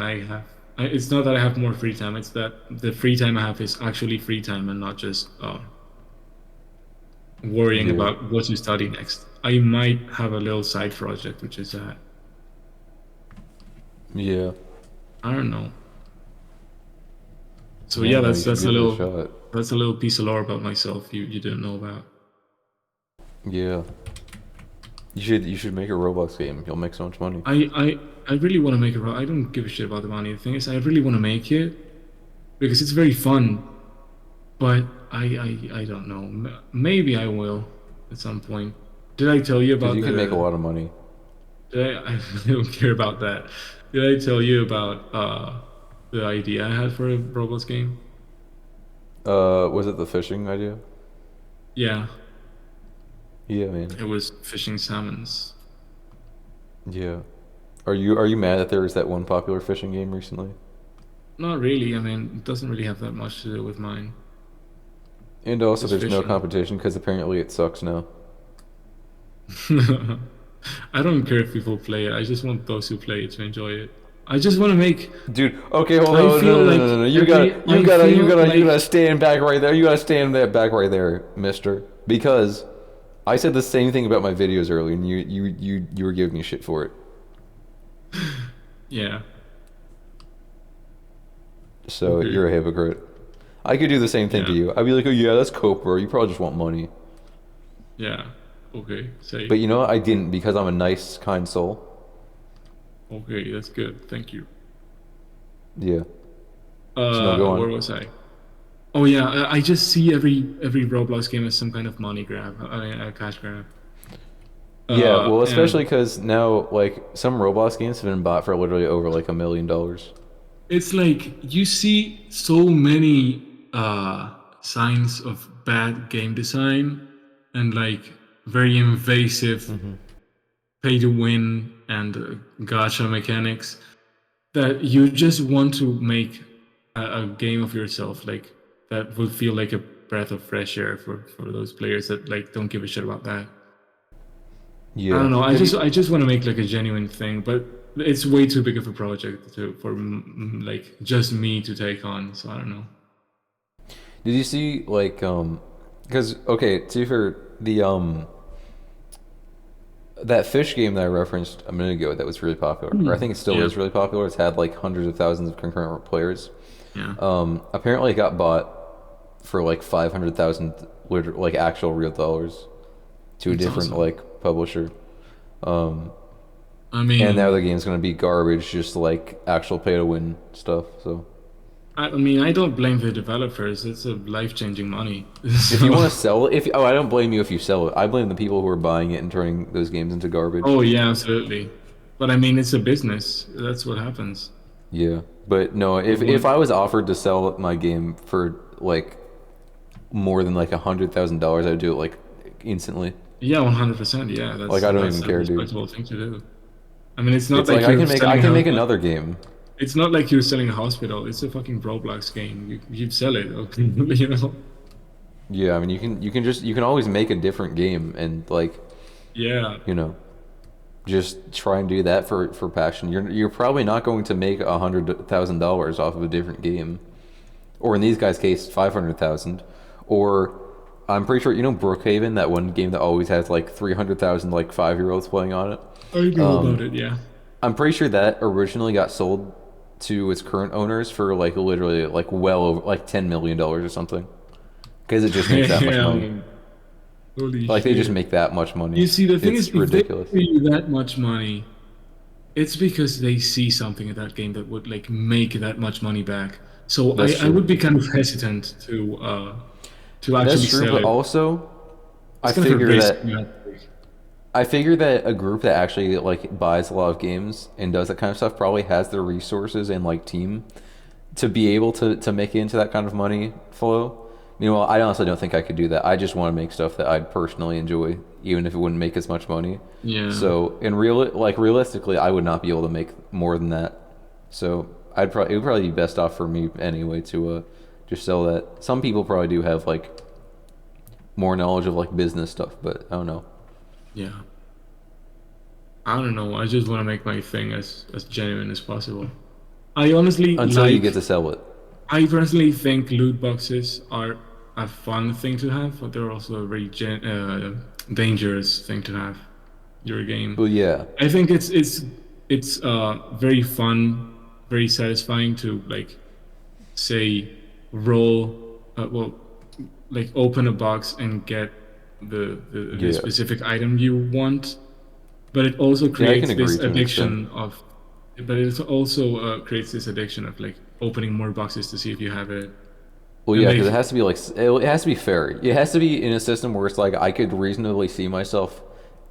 Speaker 4: it's not that I have more free time. It's that the free time I have is actually free time and not just worrying
Speaker 3: Yeah.
Speaker 4: about what to study next. I might have a little side project, which is that
Speaker 3: Yeah.
Speaker 4: I don't know. So
Speaker 3: Yeah,
Speaker 4: yeah,
Speaker 3: no, you should give it a shot.
Speaker 4: that's a little piece of lore about myself you didn't know about.
Speaker 3: Yeah. You should make a Roblox game. You'll make so much money.
Speaker 4: I really want to make it. I don't give a shit about the money. The thing is, I really want to make it because it's very fun. But I don't know. Maybe I will at some point. Did I tell you
Speaker 3: Because
Speaker 4: about
Speaker 3: you can make a
Speaker 4: the?
Speaker 3: lot of money.
Speaker 4: I don't care about that. Did I tell you about the idea I had for a Roblox game?
Speaker 3: Was it the fishing idea?
Speaker 4: Yeah,
Speaker 3: Yeah, man.
Speaker 4: it was fishing salmons.
Speaker 3: Yeah. Are you mad that there was that one popular fishing game recently?
Speaker 4: Not really. I mean, it doesn't really have that much to do with mine.
Speaker 3: And also,
Speaker 4: Just
Speaker 3: there's no
Speaker 4: fishing.
Speaker 3: competition because apparently it sucks now.
Speaker 4: I don't care if people play it. I just want those who play it to enjoy it. I just want to make.
Speaker 3: Dude, okay, hold
Speaker 4: I
Speaker 3: on,
Speaker 4: feel
Speaker 3: no, no,
Speaker 4: like
Speaker 3: no, no, no.
Speaker 4: I feel
Speaker 3: You
Speaker 4: like
Speaker 3: gotta stand back right there. You gotta stand that back right there, Mister. Because I said the same thing about my videos earlier, and you were giving me shit for it.
Speaker 4: yeah.
Speaker 3: So
Speaker 4: Okay.
Speaker 3: you're a hypocrite. I could do the same thing to
Speaker 4: Yeah.
Speaker 3: you. I'd be like, oh yeah, that's cope, bro. You probably just want money.
Speaker 4: Yeah. Okay. Say.
Speaker 3: But you know what? I didn't because I'm a nice, kind soul.
Speaker 4: Okay, that's good. Thank you.
Speaker 3: Yeah. So now go
Speaker 4: Where
Speaker 3: on.
Speaker 4: was I? Oh yeah, I just see every Roblox game as some kind of money grab. I mean, a cash grab.
Speaker 3: Yeah, well, especially
Speaker 4: And
Speaker 3: because now, like, some Roblox games have been bought for literally over like $1 million.
Speaker 4: it's like you see so many signs of bad game design and like very invasive pay to win and gacha mechanics that you just want to make a game of yourself like that would feel like a breath of fresh air for those players that like don't give a shit about that. I
Speaker 3: Yeah.
Speaker 4: don't know.
Speaker 3: Have you?
Speaker 4: I just want to make like a genuine thing, but it's way too big of a project for like just me to take on. So I don't know.
Speaker 3: Did you see like because okay, to be fair, the that fish game that I referenced a minute ago that was really popular, or I think it still
Speaker 4: Yeah,
Speaker 3: is really popular. It's had like hundreds of thousands of concurrent players.
Speaker 4: yeah.
Speaker 3: Apparently, it got bought for like 500,000 like actual real dollars to a
Speaker 4: That's
Speaker 3: different
Speaker 4: awesome.
Speaker 3: like publisher.
Speaker 4: I
Speaker 3: And the other
Speaker 4: mean,
Speaker 3: game's gonna be garbage, just like actual pay to win stuff. So
Speaker 4: I mean, I don't blame the developers. It's a life-changing money.
Speaker 3: if you
Speaker 4: So,
Speaker 3: want to sell it, if I don't blame you if you sell it. I blame the people who are buying it and turning those games into garbage.
Speaker 4: oh yeah, absolutely. But I mean, it's a business. That's what happens.
Speaker 3: Yeah, but no,
Speaker 4: You
Speaker 3: if I
Speaker 4: want,
Speaker 3: was offered to sell my game for like more than like $100,000, I'd do it like instantly.
Speaker 4: yeah, 100%. Yeah,
Speaker 3: Like
Speaker 4: that's
Speaker 3: I don't
Speaker 4: that's
Speaker 3: even
Speaker 4: a
Speaker 3: care, dude.
Speaker 4: respectable thing to do. I mean, it's not
Speaker 3: It's like
Speaker 4: like you're
Speaker 3: I
Speaker 4: selling
Speaker 3: can make
Speaker 4: a.
Speaker 3: another game.
Speaker 4: It's not like you're selling a hospital. It's a fucking Roblox game. You sell it, okay? You know?
Speaker 3: Yeah, I mean you can always make a different game and like,
Speaker 4: Yeah.
Speaker 3: you know, just try and do that for passion. You're probably not going to make $100,000 off of a different game, or in these guys' case, 500,000, or I'm pretty sure you know Brookhaven, that one game that always has like 300,000 like 5-year-olds playing on it.
Speaker 4: I know about it, yeah.
Speaker 3: I'm pretty sure that originally got sold to its current owners for like literally like well over like $10 million or something, because it just makes that much
Speaker 4: Yeah,
Speaker 3: money.
Speaker 4: holy
Speaker 3: Like they just
Speaker 4: shit.
Speaker 3: make that much money.
Speaker 4: You see, the thing is,
Speaker 3: It's
Speaker 4: if they
Speaker 3: ridiculous.
Speaker 4: pay you that much money, it's because they see something in that game that would like make that much money back. So
Speaker 3: That's
Speaker 4: I
Speaker 3: true.
Speaker 4: would be kind of hesitant to
Speaker 3: That's
Speaker 4: actually
Speaker 3: true,
Speaker 4: sell
Speaker 3: but
Speaker 4: it.
Speaker 3: also I
Speaker 4: It's kind of a
Speaker 3: figure
Speaker 4: risk.
Speaker 3: that
Speaker 4: Yeah.
Speaker 3: I figure that a group that actually like buys a lot of games and does that kind of stuff probably has the resources and like team to be able to make it into that kind of money flow. Meanwhile, I honestly don't think I could do that. I just want to make stuff that I'd personally enjoy, even if it wouldn't make as much money.
Speaker 4: Yeah.
Speaker 3: So in realistically, I would not be able to make more than that. So it would probably be best off for me anyway to just sell that. Some people probably do have like more knowledge of like business stuff, but I don't know.
Speaker 4: Yeah. I don't know. I just want to make my thing as genuine as possible. I honestly
Speaker 3: Until you get
Speaker 4: like.
Speaker 3: to sell it.
Speaker 4: I personally think loot boxes are a fun thing to have, but they're also a very dangerous thing to have. Your game.
Speaker 3: But yeah,
Speaker 4: I think it's very fun, very satisfying to like say roll well like open a box and get the
Speaker 3: yeah,
Speaker 4: specific item you want, but it also
Speaker 3: yeah. I can
Speaker 4: creates this
Speaker 3: agree to an extent.
Speaker 4: addiction of but it also creates this addiction of like opening more boxes to see if you have it.
Speaker 3: Well,
Speaker 4: And
Speaker 3: yeah,
Speaker 4: they
Speaker 3: because it has to be like it has to be fair. It has to be in a system where it's like I could reasonably see myself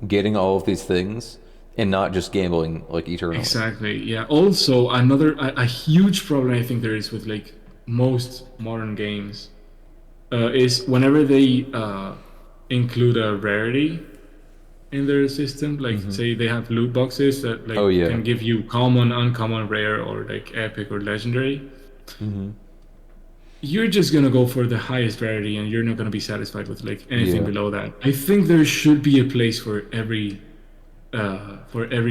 Speaker 3: getting all of these things and not just gambling like eternally.
Speaker 4: exactly, yeah. Also, a huge problem I think there is with like most modern games is whenever they include a rarity in their system, like say they have loot boxes that
Speaker 3: Oh
Speaker 4: like
Speaker 3: yeah,
Speaker 4: can give you common, uncommon, rare, or like epic or legendary. You're just gonna go for the highest rarity, and you're not gonna be satisfied with like anything
Speaker 3: yeah,
Speaker 4: below that. I think there should be a place for every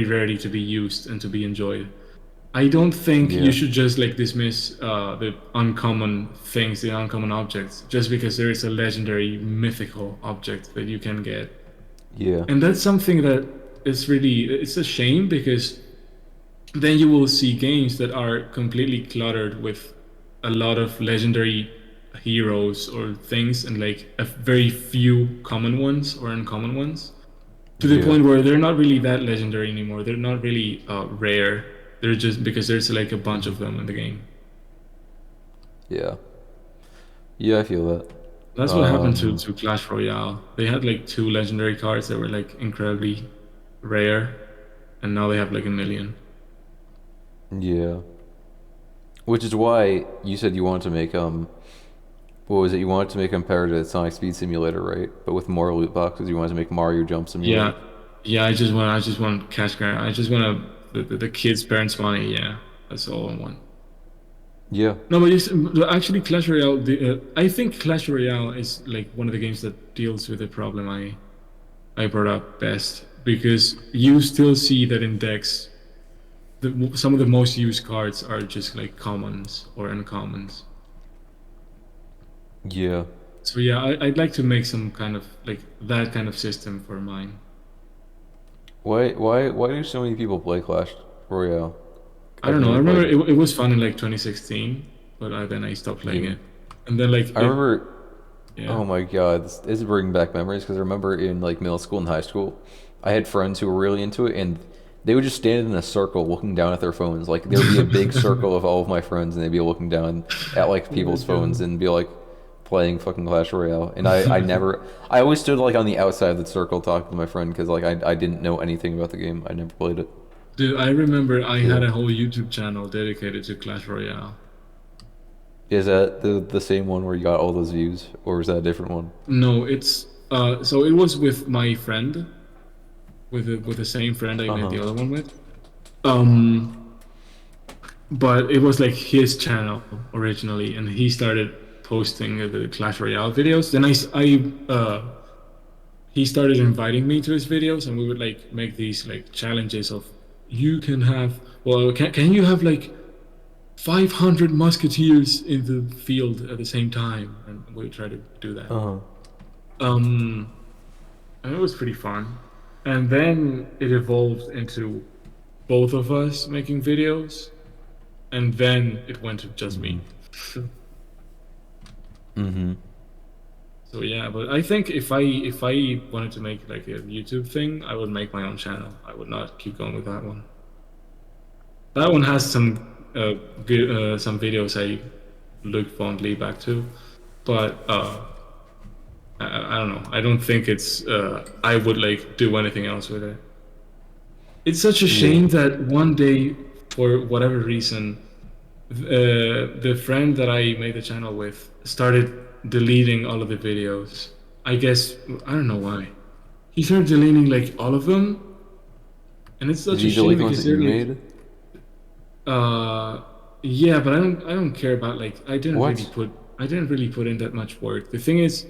Speaker 4: rarity to be used and to be enjoyed. I don't think you
Speaker 3: yeah,
Speaker 4: should just like dismiss the uncommon things, the uncommon objects, just because there is a legendary mythical object that you can get.
Speaker 3: yeah,
Speaker 4: And that's something that is really it's a shame because then you will see games that are completely cluttered with a lot of legendary heroes or things and like a very few common ones or uncommon ones to the
Speaker 3: yeah,
Speaker 4: point where they're not really that legendary anymore. They're not really rare. They're just because there's like a bunch of them in the game.
Speaker 3: yeah, yeah. I feel that.
Speaker 4: That's what happened
Speaker 3: Um,
Speaker 4: to Clash Royale. They had like two legendary cards that were like incredibly rare, and now they have like a million.
Speaker 3: yeah. Which is why you said you wanted to make what was it? You wanted to make compared to Sonic Speed Simulator, right? But with more loot boxes, you wanted to make Mario Jump Simulator.
Speaker 4: Yeah, yeah. I just want cash grab. I just want the kids' parents' money. Yeah, that's all I want.
Speaker 3: Yeah,
Speaker 4: No, but actually, Clash Royale. I think Clash Royale is like one of the games that deals with the problem I brought up best because you still see that in decks, some of the most used cards are just like commons or uncommons.
Speaker 3: yeah.
Speaker 4: So yeah, I'd like to make some kind of like that kind of system for mine.
Speaker 3: Why do so many people play Clash Royale?
Speaker 4: I
Speaker 3: I've
Speaker 4: don't know. I
Speaker 3: never
Speaker 4: remember
Speaker 3: played.
Speaker 4: it was fun in like 2016, but then I stopped playing
Speaker 3: Yeah.
Speaker 4: it. And then like
Speaker 3: I remember.
Speaker 4: yeah,
Speaker 3: Oh my God, this is bringing back memories because I remember in like middle school and high school, I had friends who were really into it, and they would just stand in a circle looking down at their phones. Like there would be a big circle of all of my friends, and they'd be looking down at like
Speaker 4: Oh my
Speaker 3: people's phones
Speaker 4: god.
Speaker 3: and be like playing fucking Clash Royale. And I never, I always stood like on the outside of the circle talking to my friend because like I didn't know anything about the game. I never played it.
Speaker 4: Dude, I remember I had
Speaker 3: Yeah.
Speaker 4: a whole YouTube channel dedicated to Clash Royale.
Speaker 3: Is that the same one where you got all those views, or is that a different one?
Speaker 4: No, it's so it was with my friend, with the same friend I
Speaker 3: Uh
Speaker 4: made
Speaker 3: huh.
Speaker 4: the other one with. Um, but it was like his channel originally, and he started posting the Clash Royale videos. Then he started inviting me to his videos, and we would like make these like challenges of you can have well can you have like 500 musketeers in the field at the same time, and we try to do that.
Speaker 3: Uh huh.
Speaker 4: Um, and it was pretty fun. And then it evolved into both of us making videos, and then it went to just me.
Speaker 3: Mm-hmm.
Speaker 4: So yeah, but I think if I wanted to make like a YouTube thing, I would make my own channel. I would not keep going with that one. That one has some videos I look fondly back to, but I don't know. I don't think it's I would like do anything else with it. It's such a
Speaker 3: Yeah.
Speaker 4: shame that one day, for whatever reason, the friend that I made the channel with started deleting all of the videos. I guess I don't know why. He started deleting like all of them, and it's
Speaker 3: Did
Speaker 4: such a
Speaker 3: you
Speaker 4: shame
Speaker 3: delete the ones
Speaker 4: because
Speaker 3: that you
Speaker 4: they're like,
Speaker 3: made?
Speaker 4: uh, yeah, but I don't care about like
Speaker 3: What?
Speaker 4: I didn't really put in that much work. The thing is,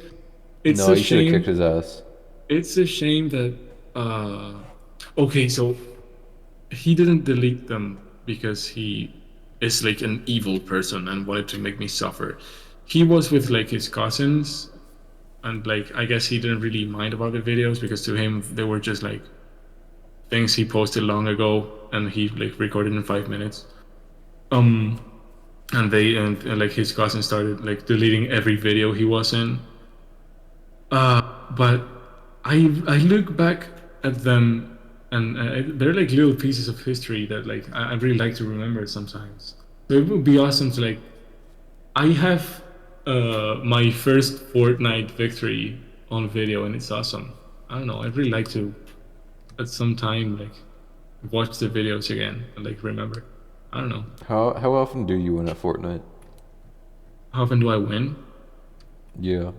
Speaker 4: it's
Speaker 3: No,
Speaker 4: a
Speaker 3: you should have kicked
Speaker 4: shame.
Speaker 3: his ass.
Speaker 4: It's a shame that uh, okay, so he didn't delete them because he is like an evil person and wanted to make me suffer. He was with like his cousins, and like I guess he didn't really mind about the videos because to him they were just like things he posted long ago and he like recorded in 5 minutes. Um, and like his cousin started like deleting every video he was in. But I look back at them, and they're like little pieces of history that like I really like to remember sometimes. So it would be awesome to like I have my first Fortnite victory on video, and it's awesome. I don't know. I'd really like to at some time like watch the videos again and like remember. I don't know.
Speaker 3: How often do you win at Fortnite?
Speaker 4: How often do I win?
Speaker 3: Yeah.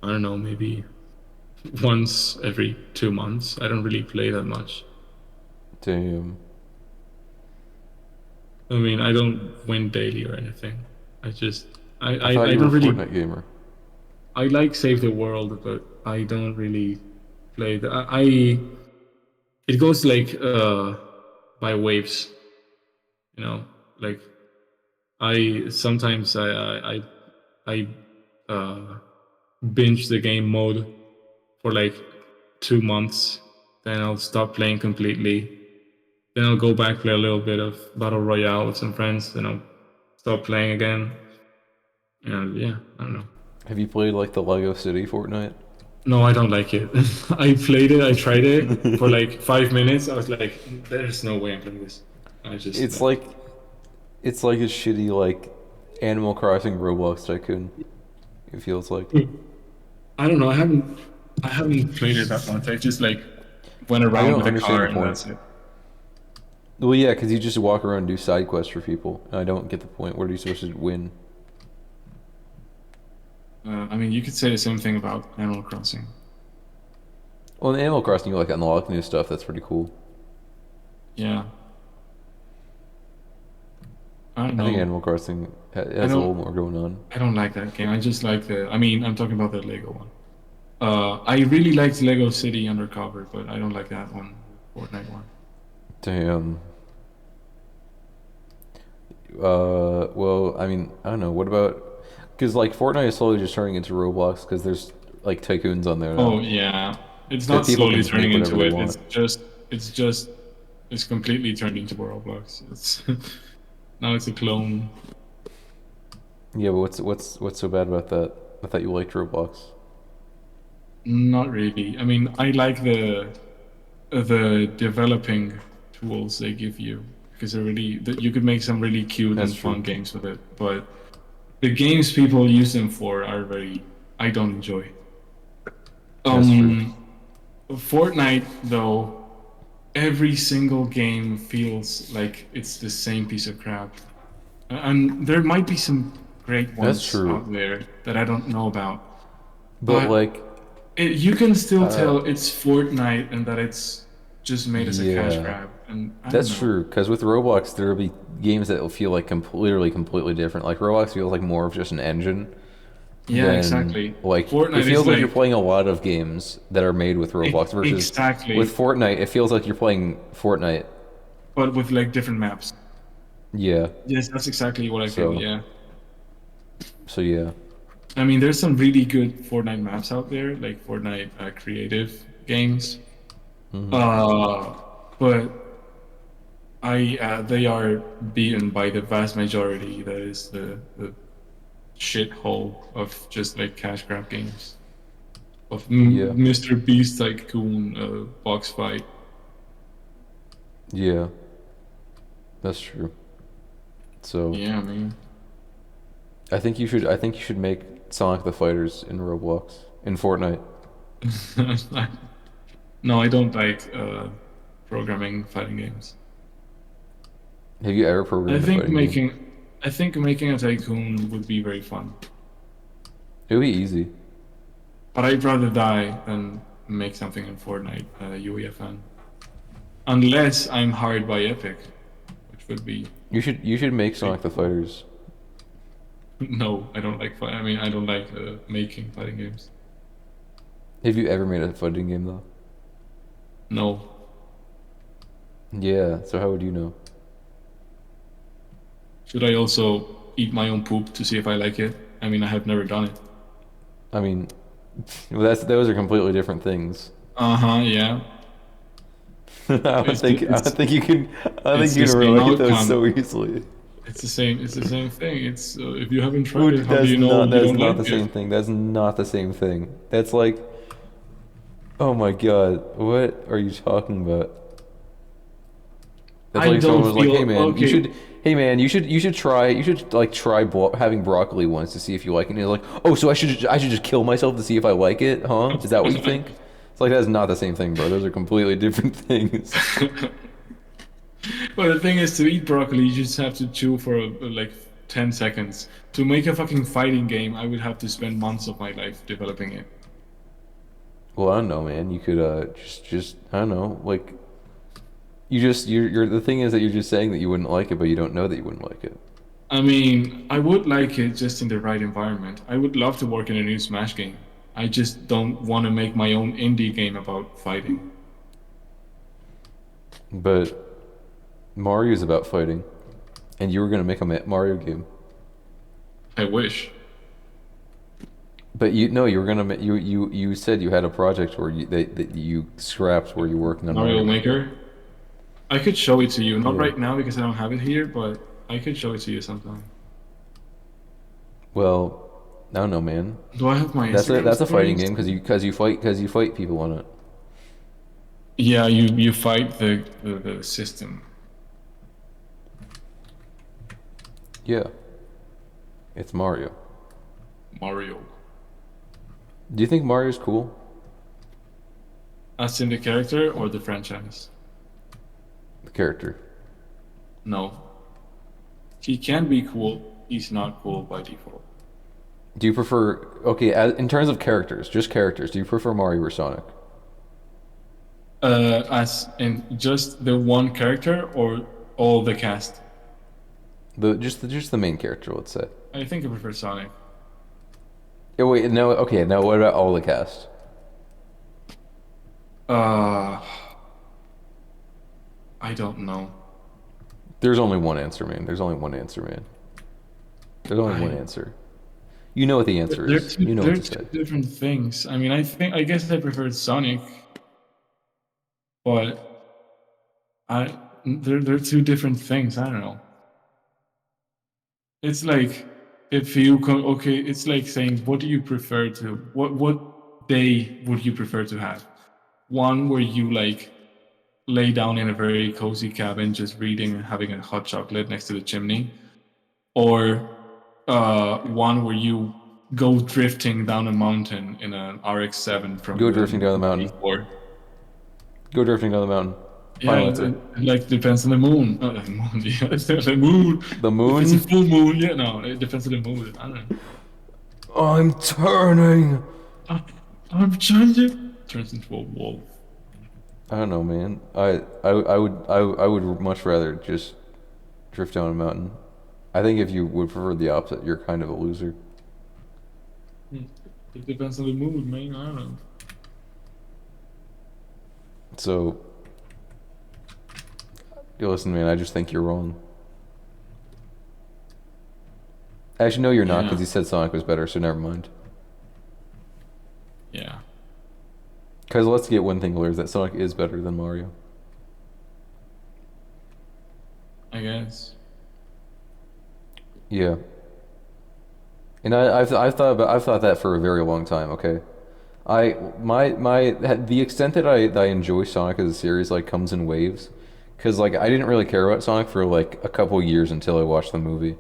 Speaker 4: I don't know. Maybe once every 2 months. I don't really play that much.
Speaker 3: Damn.
Speaker 4: I mean, I don't win daily or anything. I just
Speaker 3: I thought
Speaker 4: I
Speaker 3: you were a
Speaker 4: don't really
Speaker 3: Fortnite gamer.
Speaker 4: I like Save the World, but I don't really play the it goes like by waves, you know. Like I sometimes I binge the game mode for like 2 months, then I'll stop playing completely. Then I'll go back play a little bit of Battle Royale with some friends, then I'll stop playing again. And yeah, I don't know.
Speaker 3: Have you played like the Lego City Fortnite?
Speaker 4: No, I don't like it. I played it, I tried it for like 5 minutes. I was like, there's no way I'm playing this. I just
Speaker 3: It's like it's like a shitty like Animal Crossing Roblox Tycoon. It feels like.
Speaker 4: I don't know. I haven't played it that much. I just like went
Speaker 3: I
Speaker 4: around
Speaker 3: don't
Speaker 4: with a
Speaker 3: understand
Speaker 4: car
Speaker 3: the
Speaker 4: and
Speaker 3: point.
Speaker 4: that's it.
Speaker 3: Well, yeah, because you just walk around and do side quests for people. And I don't get the point. What are you supposed to win?
Speaker 4: I mean, you could say the same thing about Animal Crossing.
Speaker 3: Well, in Animal Crossing, you like unlock new stuff. That's pretty cool.
Speaker 4: Yeah, I don't
Speaker 3: I think
Speaker 4: know.
Speaker 3: Animal Crossing
Speaker 4: I
Speaker 3: has a little
Speaker 4: don't.
Speaker 3: more going on.
Speaker 4: I don't like that game. I just like the. I mean, I'm talking about the Lego one. I really liked Lego City Undercover, but I don't like that one, Fortnite one.
Speaker 3: Damn. Well, I mean, I don't know. What about? Because like Fortnite is slowly just turning into Roblox because there's like tycoons on there
Speaker 4: Oh
Speaker 3: now.
Speaker 4: yeah, it's
Speaker 3: That
Speaker 4: not
Speaker 3: people can
Speaker 4: slowly
Speaker 3: just make
Speaker 4: turning
Speaker 3: whatever
Speaker 4: into
Speaker 3: they
Speaker 4: it.
Speaker 3: want.
Speaker 4: It's completely turned into Roblox. It's now it's a clone.
Speaker 3: Yeah, but what's so bad about that? I thought you liked Roblox.
Speaker 4: Not really. I mean, I like the the developing tools they give you, because you could make some really cute
Speaker 3: That's
Speaker 4: and fun
Speaker 3: true.
Speaker 4: games with it. But the games people use them for are I don't enjoy.
Speaker 3: That's true.
Speaker 4: Fortnite though, every single game feels like it's the same piece of crap. And there might be some great
Speaker 3: That's
Speaker 4: ones
Speaker 3: true.
Speaker 4: out there that I don't know about.
Speaker 3: But
Speaker 4: But
Speaker 3: like,
Speaker 4: you can still
Speaker 3: uh,
Speaker 4: tell it's Fortnite and that it's just made as a cash
Speaker 3: yeah,
Speaker 4: grab. And I don't
Speaker 3: that's
Speaker 4: know.
Speaker 3: true. Because with Roblox, there will be games that will feel like completely different. Like Roblox feels like more of just an engine
Speaker 4: Yeah,
Speaker 3: than
Speaker 4: exactly.
Speaker 3: like it
Speaker 4: Fortnite is
Speaker 3: feels like you're
Speaker 4: like
Speaker 3: playing a lot of games that are made with Roblox versus with
Speaker 4: exactly,
Speaker 3: Fortnite, it feels like you're playing Fortnite.
Speaker 4: but with like different maps.
Speaker 3: Yeah.
Speaker 4: Yes, that's exactly what I feel.
Speaker 3: So
Speaker 4: Yeah.
Speaker 3: so yeah.
Speaker 4: I mean, there's some really good Fortnite maps out there, like Fortnite creative games. Uh, but they are beaten by the vast majority. That is the shithole of just like cash grab games of
Speaker 3: Yeah.
Speaker 4: Mr. Beast Tycoon box fight.
Speaker 3: Yeah. That's true. So
Speaker 4: Yeah, man.
Speaker 3: I think you should make Sonic the Fighters in Roblox in Fortnite.
Speaker 4: No, I don't like programming fighting games.
Speaker 3: Have you ever
Speaker 4: I
Speaker 3: programmed a
Speaker 4: think
Speaker 3: fighting game?
Speaker 4: making I think making a tycoon would be very fun.
Speaker 3: It would be easy.
Speaker 4: But I'd rather die than make something in Fortnite UEFN. Unless I'm hired by Epic, which would be
Speaker 3: You should make
Speaker 4: pretty
Speaker 3: Sonic the
Speaker 4: cool.
Speaker 3: Fighters.
Speaker 4: No, I don't like I mean, I don't like making fighting games.
Speaker 3: Have you ever made a fighting game though?
Speaker 4: No.
Speaker 3: Yeah, so how would you know?
Speaker 4: Should I also eat my own poop to see if I like it? I mean, I have never done it.
Speaker 3: I mean, well, those are completely different things.
Speaker 4: Uh huh. Yeah.
Speaker 3: I don't think you can I don't
Speaker 4: It's
Speaker 3: think you
Speaker 4: the
Speaker 3: can
Speaker 4: same
Speaker 3: relate those
Speaker 4: outcome.
Speaker 3: so easily.
Speaker 4: It's the same. It's the same thing. It's if you haven't tried
Speaker 3: Dude,
Speaker 4: it, how do you know you
Speaker 3: that's
Speaker 4: don't
Speaker 3: not
Speaker 4: like
Speaker 3: the
Speaker 4: it?
Speaker 3: same thing. That's not the same thing. That's like, oh my God, what are you talking about? That's
Speaker 4: I
Speaker 3: like if
Speaker 4: don't
Speaker 3: someone was like,
Speaker 4: feel okay.
Speaker 3: hey man, you should like try having broccoli once to see if you like it. And you're like, oh, so I should just kill myself to see if I like it, huh? Is that what you think? It's like that's not the same thing, bro. Those are completely different things.
Speaker 4: Well, the thing is, to eat broccoli, you just have to chew for like 10 seconds. To make a fucking fighting game, I would have to spend months of my life developing it.
Speaker 3: Well, I don't know, man. You could just I don't know, like you're the thing is that you're just saying that you wouldn't like it, but you don't know that you wouldn't like it.
Speaker 4: I mean, I would like it just in the right environment. I would love to work in a new Smash game. I just don't want to make my own indie game about fighting.
Speaker 3: But Mario's about fighting, and you were gonna make a Mario game.
Speaker 4: I wish.
Speaker 3: But you no, you were gonna you said you had a project where that you scrapped where you're working on
Speaker 4: Mario
Speaker 3: Mario Maker.
Speaker 4: Maker. I could show it to you. Not
Speaker 3: Yeah.
Speaker 4: right now because I don't have it here, but I could show it to you sometime.
Speaker 3: Well, I don't know, man.
Speaker 4: Do I have my Instagram
Speaker 3: That's a fighting
Speaker 4: stories?
Speaker 3: game because you fight people on it.
Speaker 4: Yeah, you fight the system.
Speaker 3: Yeah, it's Mario.
Speaker 4: Mario.
Speaker 3: Do you think Mario's cool?
Speaker 4: As in the character or the franchise?
Speaker 3: The character.
Speaker 4: No. He can be cool. He's not cool by default.
Speaker 3: Do you prefer okay in terms of characters, just characters? Do you prefer Mario or Sonic?
Speaker 4: As in just the one character or all the cast?
Speaker 3: Just the main character, let's say.
Speaker 4: I think I prefer Sonic.
Speaker 3: Yeah, wait, no, okay, now what about all the cast?
Speaker 4: Uh, I don't know.
Speaker 3: There's only one answer, man. There's only one answer, man. There's only one
Speaker 4: I
Speaker 3: answer. You know what the answer is. You know what
Speaker 4: they're
Speaker 3: to
Speaker 4: two
Speaker 3: say.
Speaker 4: different things. I mean, I guess I prefer Sonic, but they're two different things. I don't know. It's like if you okay, it's like saying what do you prefer to what day would you prefer to have? One where you like lay down in a very cozy cabin, just reading and having a hot chocolate next to the chimney, or one where you go drifting down a mountain in an RX-7 from
Speaker 3: Go
Speaker 4: the
Speaker 3: drifting down the mountain.
Speaker 4: 94.
Speaker 3: Go drifting down the mountain.
Speaker 4: Yeah,
Speaker 3: Final answer.
Speaker 4: it like depends on the moon. The moon, yeah, the moon.
Speaker 3: The moon?
Speaker 4: If it's a full moon, yeah, no, it depends on the moon. I don't know.
Speaker 3: I'm turning.
Speaker 4: I'm changing. Turns into a wolf.
Speaker 3: I don't know, man. I would much rather just drift down a mountain. I think if you would prefer the opposite, you're kind of a loser.
Speaker 4: It depends on the mood, man. I don't know.
Speaker 3: So, you listen, man. I just think you're wrong. Actually, no, you're not, because you said Sonic was better. So never mind.
Speaker 4: Yeah.
Speaker 3: Because let's get one thing clear: is that Sonic is better than Mario.
Speaker 4: I guess.
Speaker 3: Yeah. And I've thought that for a very long time. Okay, the extent that I enjoy Sonic as a series like comes in waves, because like I didn't really care about Sonic for like a couple years until I watched the movie.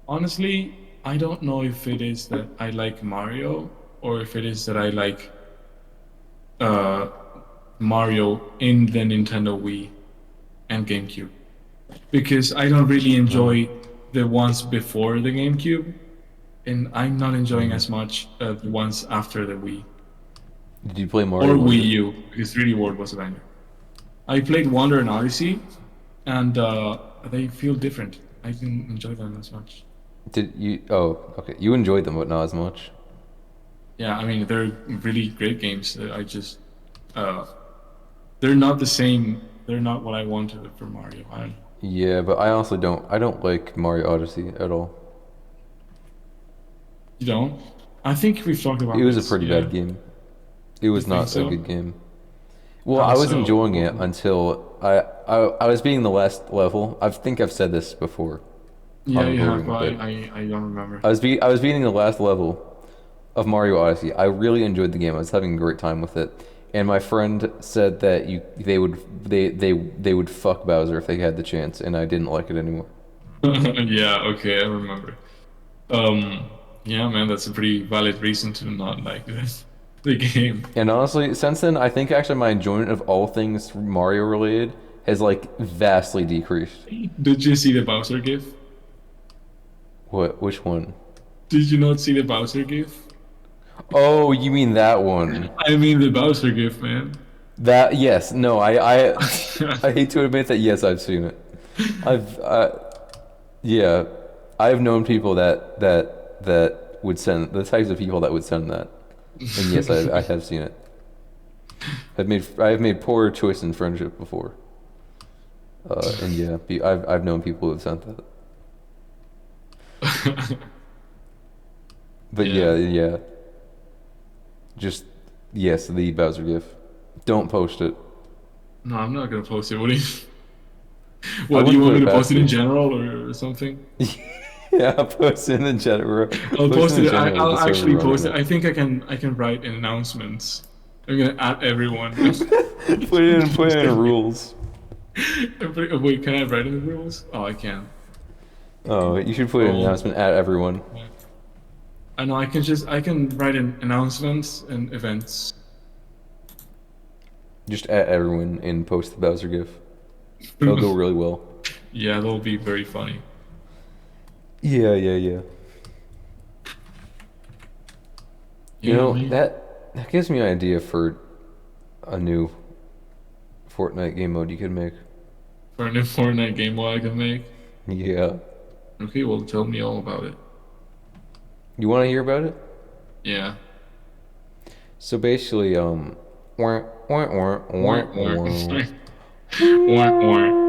Speaker 4: Honestly, I don't know if it is that I like Mario or if it is that I like uh, Mario in the Nintendo Wii and GameCube. Because I don't really enjoy the ones before the GameCube, and I'm not enjoying as much the ones after the Wii.
Speaker 3: Did you play Mario
Speaker 4: Or
Speaker 3: Wonder?
Speaker 4: Wii U, because 3D World was a banger. I played Wonder and Odyssey, and they feel different. I didn't enjoy them as much.
Speaker 3: Did you? Oh, okay. You enjoyed them, but not as much.
Speaker 4: Yeah, I mean, they're really great games. They're not the same. They're not what I wanted from Mario. I don't know.
Speaker 3: Yeah, but I also don't. I don't like Mario Odyssey at all.
Speaker 4: You don't? I think we've talked about
Speaker 3: It was
Speaker 4: this.
Speaker 3: a pretty
Speaker 4: Yeah.
Speaker 3: bad game. It was
Speaker 4: You think
Speaker 3: not
Speaker 4: so?
Speaker 3: a good game. Well,
Speaker 4: How
Speaker 3: I was
Speaker 4: so?
Speaker 3: enjoying it until I was beating the last level. I think I've said this before.
Speaker 4: Yeah,
Speaker 3: on
Speaker 4: you have,
Speaker 3: recording,
Speaker 4: but
Speaker 3: but
Speaker 4: I don't remember.
Speaker 3: I was beating the last level of Mario Odyssey. I really enjoyed the game. I was having a great time with it. And my friend said that they would fuck Bowser if they had the chance, and I didn't like it anymore.
Speaker 4: Yeah, okay, I remember. Yeah, man, that's a pretty valid reason to not like this the game.
Speaker 3: And honestly, since then, I think actually my enjoyment of all things Mario related has like vastly decreased.
Speaker 4: Did you see the Bowser GIF?
Speaker 3: What? Which one?
Speaker 4: Did you not see the Bowser GIF?
Speaker 3: Oh, you mean that one?
Speaker 4: I mean the Bowser GIF, man.
Speaker 3: That yes, no, I hate to admit that yes, I've seen it. Yeah, I've known people that would send the types of people that would send that, and yes, I have seen it. I've made poor choice in friendship before, and yeah, I've known people who have sent that. But yeah. Just yes, the Bowser GIF. Don't post it.
Speaker 4: No, I'm not gonna post it. What do you?
Speaker 3: I
Speaker 4: What do you
Speaker 3: wouldn't
Speaker 4: want
Speaker 3: put
Speaker 4: me
Speaker 3: it
Speaker 4: to post
Speaker 3: past
Speaker 4: it in
Speaker 3: you.
Speaker 4: general or something?
Speaker 3: Yeah, post it in general.
Speaker 4: I'll post
Speaker 3: in
Speaker 4: it.
Speaker 3: general
Speaker 4: I'll
Speaker 3: with the server
Speaker 4: actually post it.
Speaker 3: running
Speaker 4: I think I can write announcements. I'm gonna add everyone.
Speaker 3: Put it in rules.
Speaker 4: Wait, can I write in the rules? Oh, I can.
Speaker 3: Oh, you should put an announcement at everyone.
Speaker 4: I know. I can write in announcements and events.
Speaker 3: Just at everyone and post the Bowser GIF. It'll go really well.
Speaker 4: Yeah, that'll be very funny.
Speaker 3: Yeah. You know,
Speaker 4: man.
Speaker 3: that gives me an idea for a new Fortnite game mode you could make.
Speaker 4: For a new Fortnite game, what I can make.
Speaker 3: Yeah.
Speaker 4: Okay, well, tell me all about it.
Speaker 3: You want to hear about it?
Speaker 4: Yeah.
Speaker 3: So basically,
Speaker 4: Wah, wah.